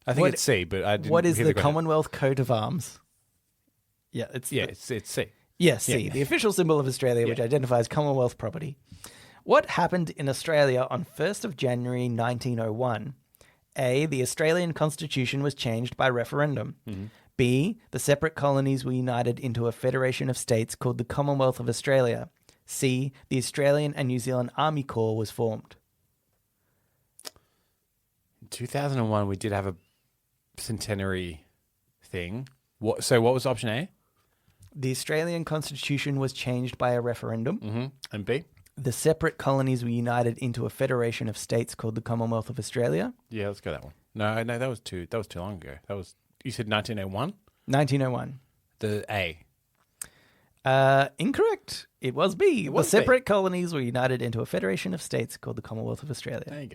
I think it's C, but I didn't. What is hear the question. Commonwealth coat of arms? Yeah, it's it's C. Yes, C, the official symbol of Australia, which identifies Commonwealth property. What happened in Australia on 1st of January 1901? A, the Australian Constitution was changed by referendum. B, the separate colonies were united into a federation of states called the Commonwealth of Australia. C, the Australian and New Zealand Army Corps was formed. In 2001, we did have a centenary thing. So what was option A? The Australian Constitution was changed by a referendum. And B? The separate colonies were united into a federation of states called the Commonwealth of Australia. Yeah, let's go that one. No, that was too long ago. You said 1901? 1901. The A. Incorrect. It was B. was the separate colonies were united into a federation of states called the Commonwealth of Australia. There you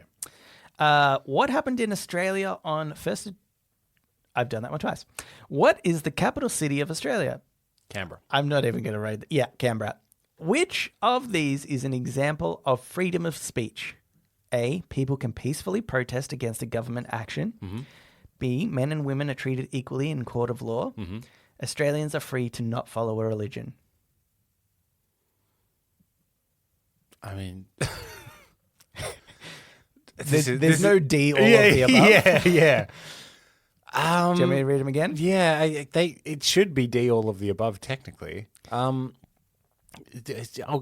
go. What happened in Australia on 1st... I've done that one twice. What is the capital city of Australia? Canberra. I'm not even going to read that. Yeah, Canberra. Which of these is an example of freedom of speech? A, people can peacefully protest against a government action. B, men and women are treated equally in court of law. Australians are free to not follow a religion. I mean... There's no D all of the above. Yeah. Do you want me to read them again? Yeah, it should be D, all of the above, technically. I'll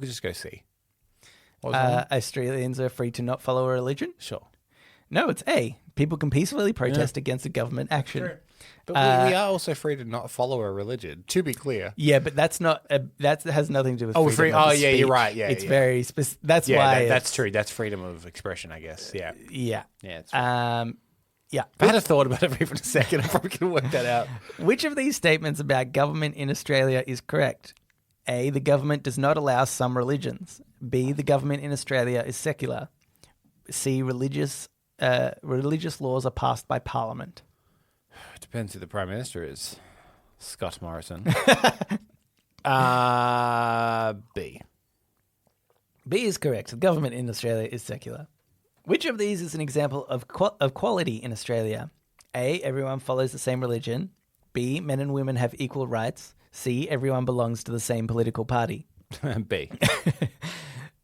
just go C. Australians are free to not follow a religion? Sure. No, it's A. People can peacefully protest against a government action. Sure. But we are also free to not follow a religion, to be clear. Yeah, but that's not that has nothing to do with freedom Oh, of yeah, speech. you're right. Yeah, it's yeah. very specific. That's why that's true. That's freedom of expression, I guess. Yeah. Yeah. Yeah. It's right. Yeah. I had a thought about it for even a second. I probably could work that out. Which of these statements about government in Australia is correct? A, the government does not allow some religions. B, the government in Australia is secular. C, religious laws are passed by Parliament. It depends who the Prime Minister is. Scott Morrison. B. B is correct. The government in Australia is secular. Which of these is an example of quality in Australia? A, everyone follows the same religion. B, men and women have equal rights. C, everyone belongs to the same political party. B.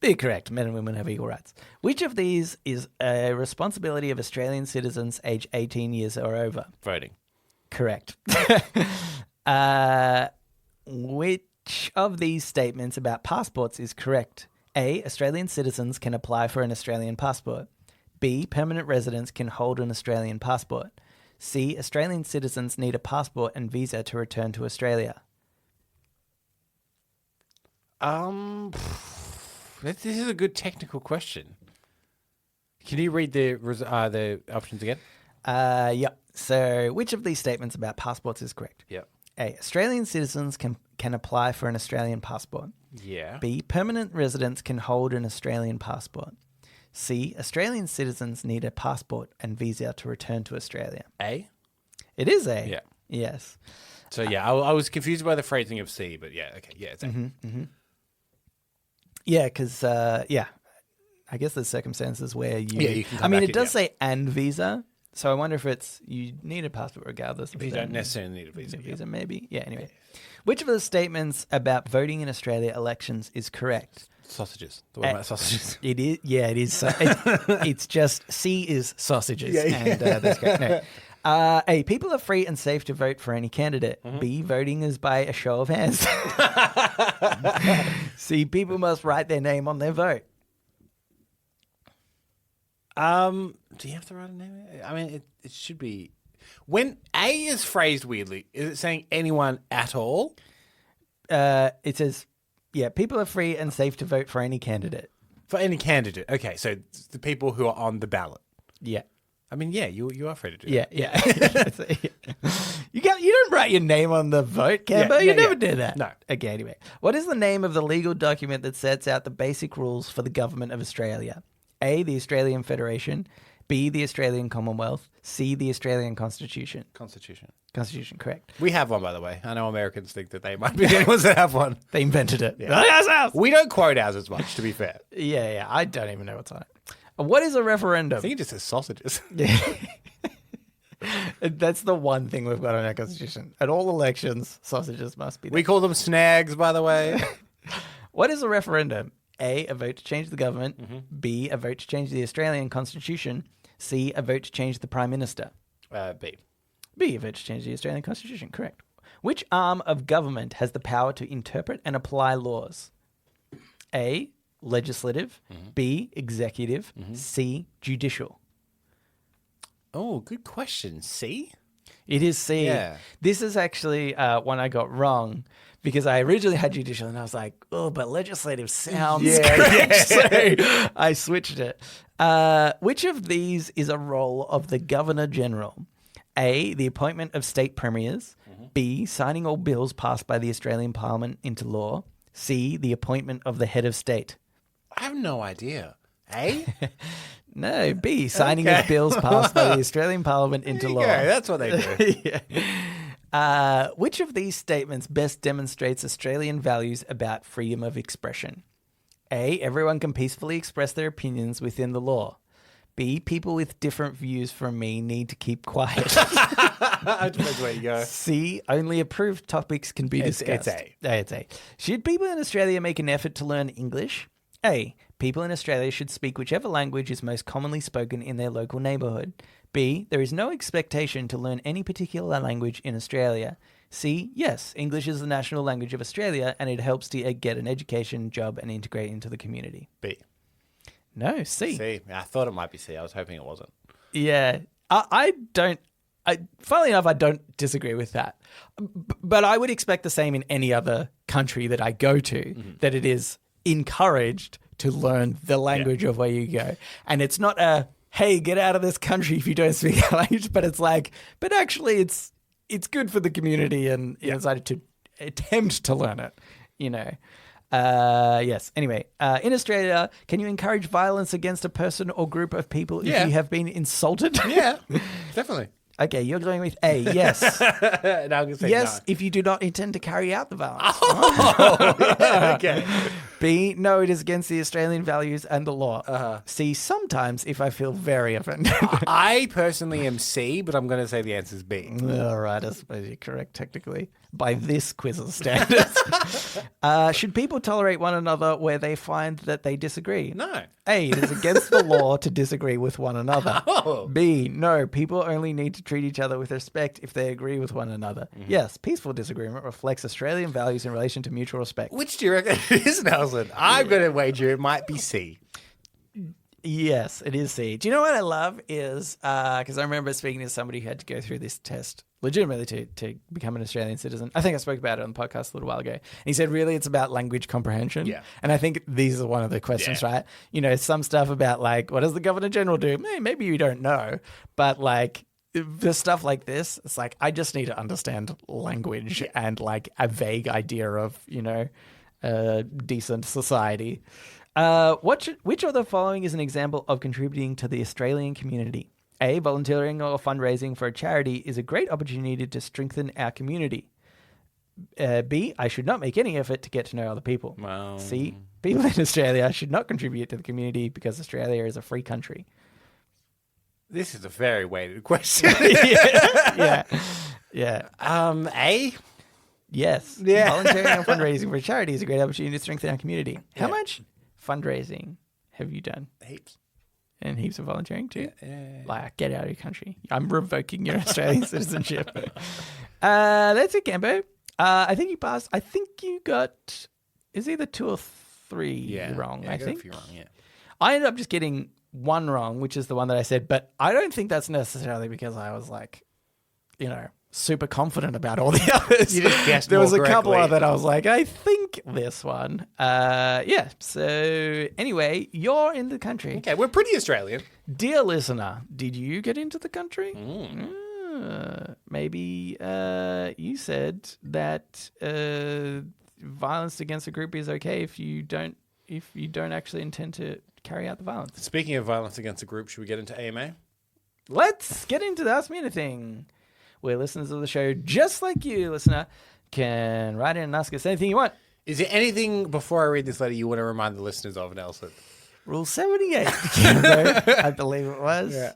B, correct. Men and women have equal rights. Which of these is a responsibility of Australian citizens aged 18 years or over? Voting. Correct. Which of these statements about passports is correct? A, Australian citizens can apply for an Australian passport. B, permanent residents can hold an Australian passport. C, Australian citizens need a passport and visa to return to Australia. This is a good technical question. Can you read the options again? Yep. So, which of these statements about passports is correct? Yep. A, Australian citizens can apply for an Australian passport. Yeah. B, permanent residents can hold an Australian passport. C, Australian citizens need a passport and visa to return to Australia. A? It is A. Yeah. Yes. So, yeah, I was confused by the phrasing of C, but yeah, okay. Yeah, it's A. Yeah, because, I guess there's circumstances where you... Yeah, you can come I mean, back it does say and visa, So I wonder if you need a passport regardless. You don't necessarily need a visa. Visa, maybe. Yeah, anyway. Which of the statements about voting in Australia elections is correct? Sausages. The one about sausages. It is. Yeah, it is. It's just C is sausages. And that's correct. No. A, people are free and safe to vote for any candidate. B, voting is by a show of hands. C, people must write their name on their vote. Do you have to write a name? I mean, it should be. When A is phrased weirdly, is it saying anyone at all? It says, yeah, people are free and safe to vote for any candidate. For any candidate. Okay, so it's the people who are on the ballot. Yeah. I mean, yeah, you are free to do that. Yeah. You don't write your name on the vote, Cambo. You never do that. No. Okay, anyway. What is the name of the legal document that sets out the basic rules for the government of Australia? A, the Australian Federation. B, the Australian Commonwealth. C, the Australian Constitution. Constitution, correct. We have one, by the way. I know Americans think that they might be the only ones that have one. They invented it. Yeah. We don't quote ours as much, to be fair. Yeah. I don't even know what's on it. What is a referendum? I think it just says sausages. Yeah. That's the one thing we've got on our Constitution. At all elections, sausages must be there. We call them snags, by the way. What is a referendum? A vote to change the government. B, a vote to change the Australian Constitution. C, a vote to change the Prime Minister. B. B, a vote to change the Australian Constitution. Correct. Which arm of government has the power to interpret and apply laws? A, legislative. B, executive. C, judicial. Oh, good question. C? It is C. Yeah. This is actually one I got wrong because I originally had judicial and I was like, oh, but legislative sounds correct. So I switched it. Which of these is a role of the Governor General? A, the appointment of state premiers. B, signing all bills passed by the Australian Parliament into law. C, the appointment of the head of state. I have no idea. A? No, B, signing of bills passed by the Australian Parliament into law. Yeah, that's what they do. Which of these statements best demonstrates Australian values about freedom of expression? A, everyone can peacefully express their opinions within the law. B, people with different views from me need to keep quiet. Depends where you go. C, only approved topics can be discussed. It's A. Should people in Australia make an effort to learn English? A, people in Australia should speak whichever language is most commonly spoken in their local neighbourhood. B, there is no expectation to learn any particular language in Australia. C, yes, English is the national language of Australia and it helps to get an education, job and integrate into the community. B. No, C. C. I thought it might be C. I was hoping it wasn't. Yeah. Funnily enough, I don't disagree with that. But I would expect the same in any other country that I go to, that it is encouraged to learn the language of where you go. And it's not a, hey, get out of this country if you don't speak our language, but it's like, but actually it's good for the community and you decided to attempt to learn it, you know. Yes. Anyway, in Australia, can you encourage violence against a person or group of people if you have been insulted? Yeah, definitely. Okay, you're going with A, yes. No, I'm gonna say yes, no. if you do not intend to carry out the violence. Okay. B, no, it is against the Australian values and the law. C, sometimes if I feel very offended. I personally am C, but I'm going to say the answer is B. All right, I suppose you're correct technically by this quiz's standards. Should people tolerate one another where they find that they disagree? No. A, it is against the law to disagree with one another. B, no, people only need to treat each other with respect if they agree with one another. Yes, peaceful disagreement reflects Australian values in relation to mutual respect. Which do you reckon it is, Nelson? I'm going to wager it might be C. Yes, it is C. Do you know what I love is, because I remember speaking to somebody who had to go through this test legitimately to become an Australian citizen. I think I spoke about it on the podcast a little while ago. And he said, really, it's about language comprehension. Yeah. And I think these are one of the questions, right? You know, some stuff about like, what does the Governor General do? Maybe you don't know. But like, the stuff like this, it's like, I just need to understand language and like a vague idea of, you know, decent society. Which of the following is an example of contributing to the Australian community? A, volunteering or fundraising for a charity is a great opportunity to strengthen our community. B, I should not make any effort to get to know other people. Wow. C, people in Australia should not contribute to the community because Australia is a free country. This is a very weighted question. Yeah. A? Yes. Yeah. Volunteering and fundraising for charity is a great opportunity to strengthen our community. How much fundraising have you done? Heaps. And heaps of volunteering too? Yeah. Like, get out of your country. I'm revoking your Australian citizenship. That's it, Gambo. I think you passed. I think you got, is either 2 or 3 wrong, I think. A few wrong, yeah. I ended up just getting 1 wrong, which is the one that I said, but I don't think that's necessarily because I was like, super confident about all the others. You just guessed There was a more couple correctly. of that I was like, I think this one. So anyway, you're in the country. Okay, we're pretty Australian. Dear listener, did you get into the country? Maybe you said that violence against a group is okay if you don't actually intend to carry out the violence. Speaking of violence against a group, should we get into AMA? Let's get into the Ask Me Anything, where listeners of the show, just like you, listener, can write in and ask us anything you want. Is there anything before I read this letter you want to remind the listeners of, Nelson? Rule 78, I believe it was. Yeah.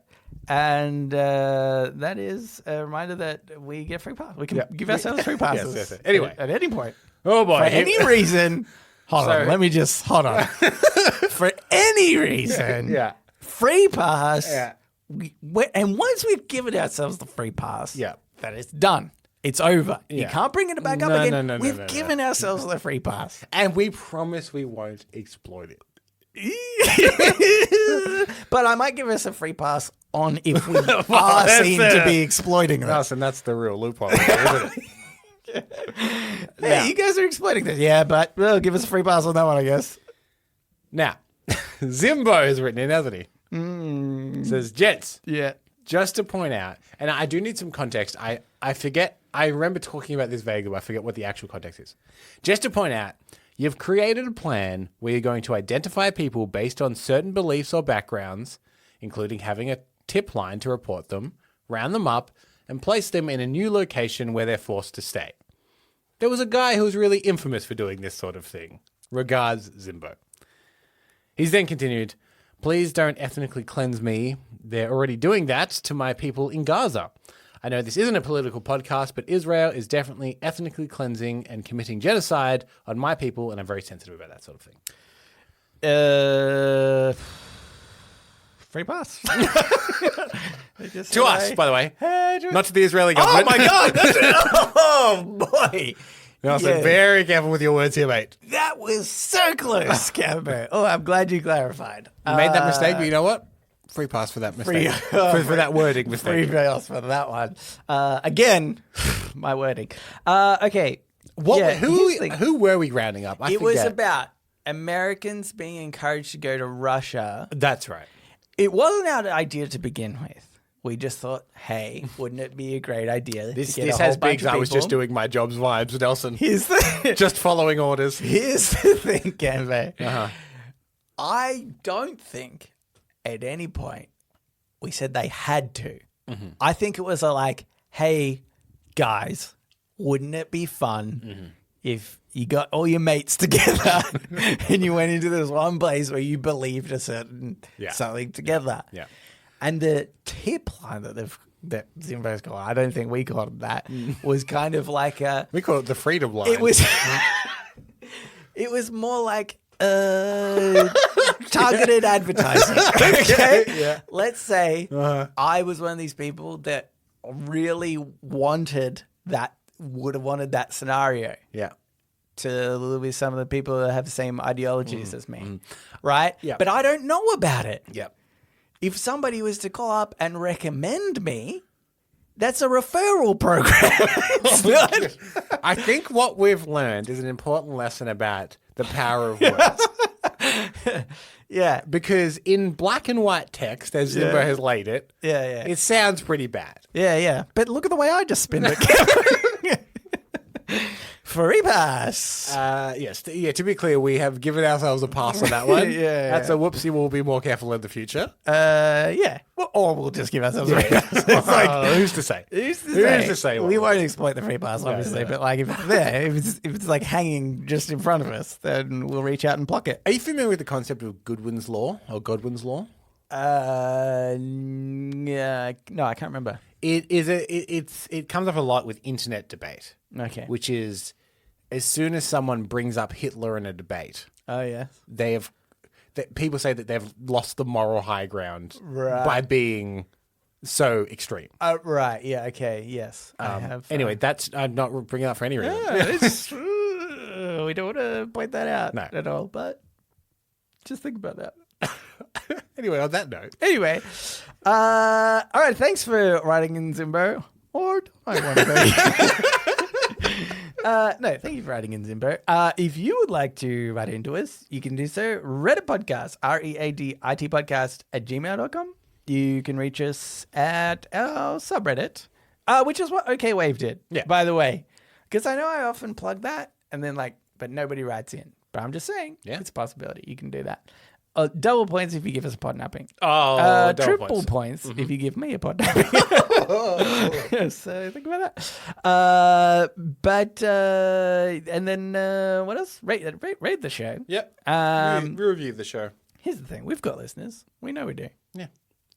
And that is a reminder that we get free pass. We can give ourselves free passes. Yes. Anyway. At any point. Oh, boy. For any reason. Hold on. For any reason. Free pass. Yeah. And once we've given ourselves the free pass, that is done. It's over. Yeah. You can't bring it back up again. No, We've given ourselves the free pass. And we promise we won't exploit it. But I might give us a free pass on if we are seen to be exploiting it. Nelson, that's the real loophole, isn't it? Hey, you guys are exploiting this. Yeah, but well, give us a free pass on that one, I guess. Now, Zimbo has written in, hasn't he? Says, gents, just to point out, and I do need some context. I forget, I remember talking about this vaguely, but I forget what the actual context is. Just to point out, you've created a plan where you're going to identify people based on certain beliefs or backgrounds, including having a tip line to report them, round them up, and place them in a new location where they're forced to stay. There was a guy who was really infamous for doing this sort of thing. Regards, Zimbo. He's then continued, please don't ethnically cleanse me. They're already doing that to my people in Gaza. I know this isn't a political podcast, but Israel is definitely ethnically cleansing and committing genocide on my people, and I'm very sensitive about that sort of thing. Free pass. To us, by the way. Not to the Israeli government. Oh, my God. That's it. Oh, boy. Nelson, very careful with your words here, mate. That was so close, Camber. Oh, I'm glad you clarified. You made that mistake, but you know what? Free pass for that mistake. For that wording mistake. Free pass for that one. Again, my wording. Okay. Who were we rounding up? It was about Americans being encouraged to go to Russia. That's right. It wasn't our idea to begin with. We just thought, hey, wouldn't it be a great idea? This has big. I was just doing my job's vibes, Nelson. Just following orders. Here's the thing, Canve. I don't think at any point we said they had to. I think it was hey, guys, wouldn't it be fun if you got all your mates together and you went into this one place where you believed a certain something together? Yeah. And the tip line that Zimbo's called, I don't think we called it that, was kind of like we call it the freedom line. It was more like targeted advertising. Okay? Yeah. Let's say I was one of these people that really would have wanted that scenario. Yeah. To be some of the people that have the same ideologies as me. Right? Yeah. But I don't know about it. Yeah. If somebody was to call up and recommend me, that's a referral program. It's not. I think what we've learned is an important lesson about the power of words. Yeah. Because in black and white text, as Zimbo has laid it, it sounds pretty bad. Yeah. But look at the way I just spin it. Free pass. Yes. To be clear, we have given ourselves a pass on that one. That's a whoopsie. We'll be more careful in the future. Yeah. Well, or we'll just give ourselves a free pass. It's who's to say? Who's to say? We what? won't exploit the free pass, obviously. But if it's there, if it's hanging just in front of us, then we'll reach out and pluck it. Are you familiar with the concept of Goodwin's Law or Godwin's Law? No, I can't remember. It comes up a lot with internet debate. Okay. Which is, as soon as someone brings up Hitler in a debate, Oh, yeah. people say that they've lost the moral high ground Right. by being so extreme. Right. Yeah. Okay. Yes. I have. Anyway, I'm not bringing it up for any reason. We don't want to point that out at all, but just think about that. Anyway, on that note. Anyway, all right. Thanks for writing in, Zimbo. Or do I want to no, thank you for writing in, Zimbo. If you would like to write into us, you can do so. readitpodcast, readitpodcast @gmail.com. You can reach us at our subreddit, which is what OK Wave did, by the way. Because I know I often plug that and then but nobody writes in. But I'm just saying, it's a possibility. You can do that. Double points if you give us a podnapping. Oh, triple points if you give me a podnapping. So think about that. And then what else? Rate the show. Yep. Review the show. Here's the thing: we've got listeners. We know we do. Yeah.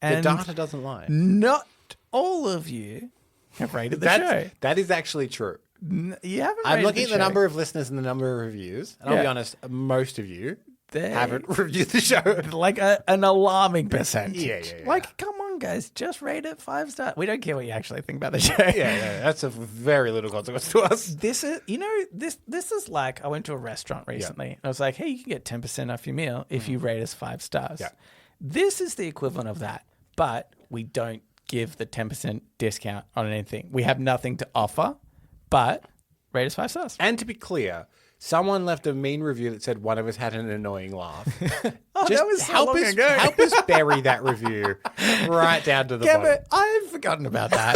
And the data doesn't lie. Not all of you have rated the show. That is actually true. You haven't. I'm looking at the number of listeners and the number of reviews, and I'll be honest, most of you haven't reviewed the show. Like an alarming percentage. Yeah. Come on, guys, just rate it 5 stars. We don't care what you actually think about the show. Yeah, that's a very little consequence to us. This is, this is like I went to a restaurant recently. And I was like, hey, you can get 10% off your meal if you rate us 5 stars. Yeah. This is the equivalent of that, but we don't give the 10% discount on anything. We have nothing to offer, but rate us 5 stars. And to be clear, someone left a mean review that said one of us had an annoying laugh. That was so long ago. Help us bury that review right down to the bottom. I've forgotten about that.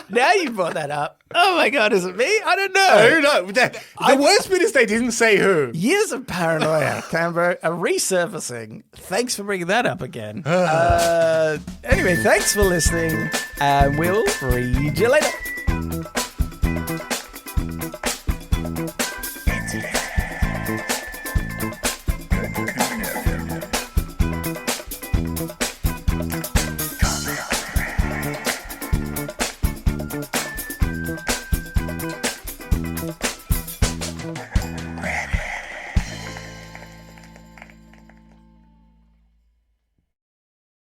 Now you brought that up. Oh my God, is it me? I don't know. Who knows? The worst bit is they didn't say who. Years of paranoia, Cambo, are resurfacing. Thanks for bringing that up again. Anyway, thanks for listening, and we'll read you later.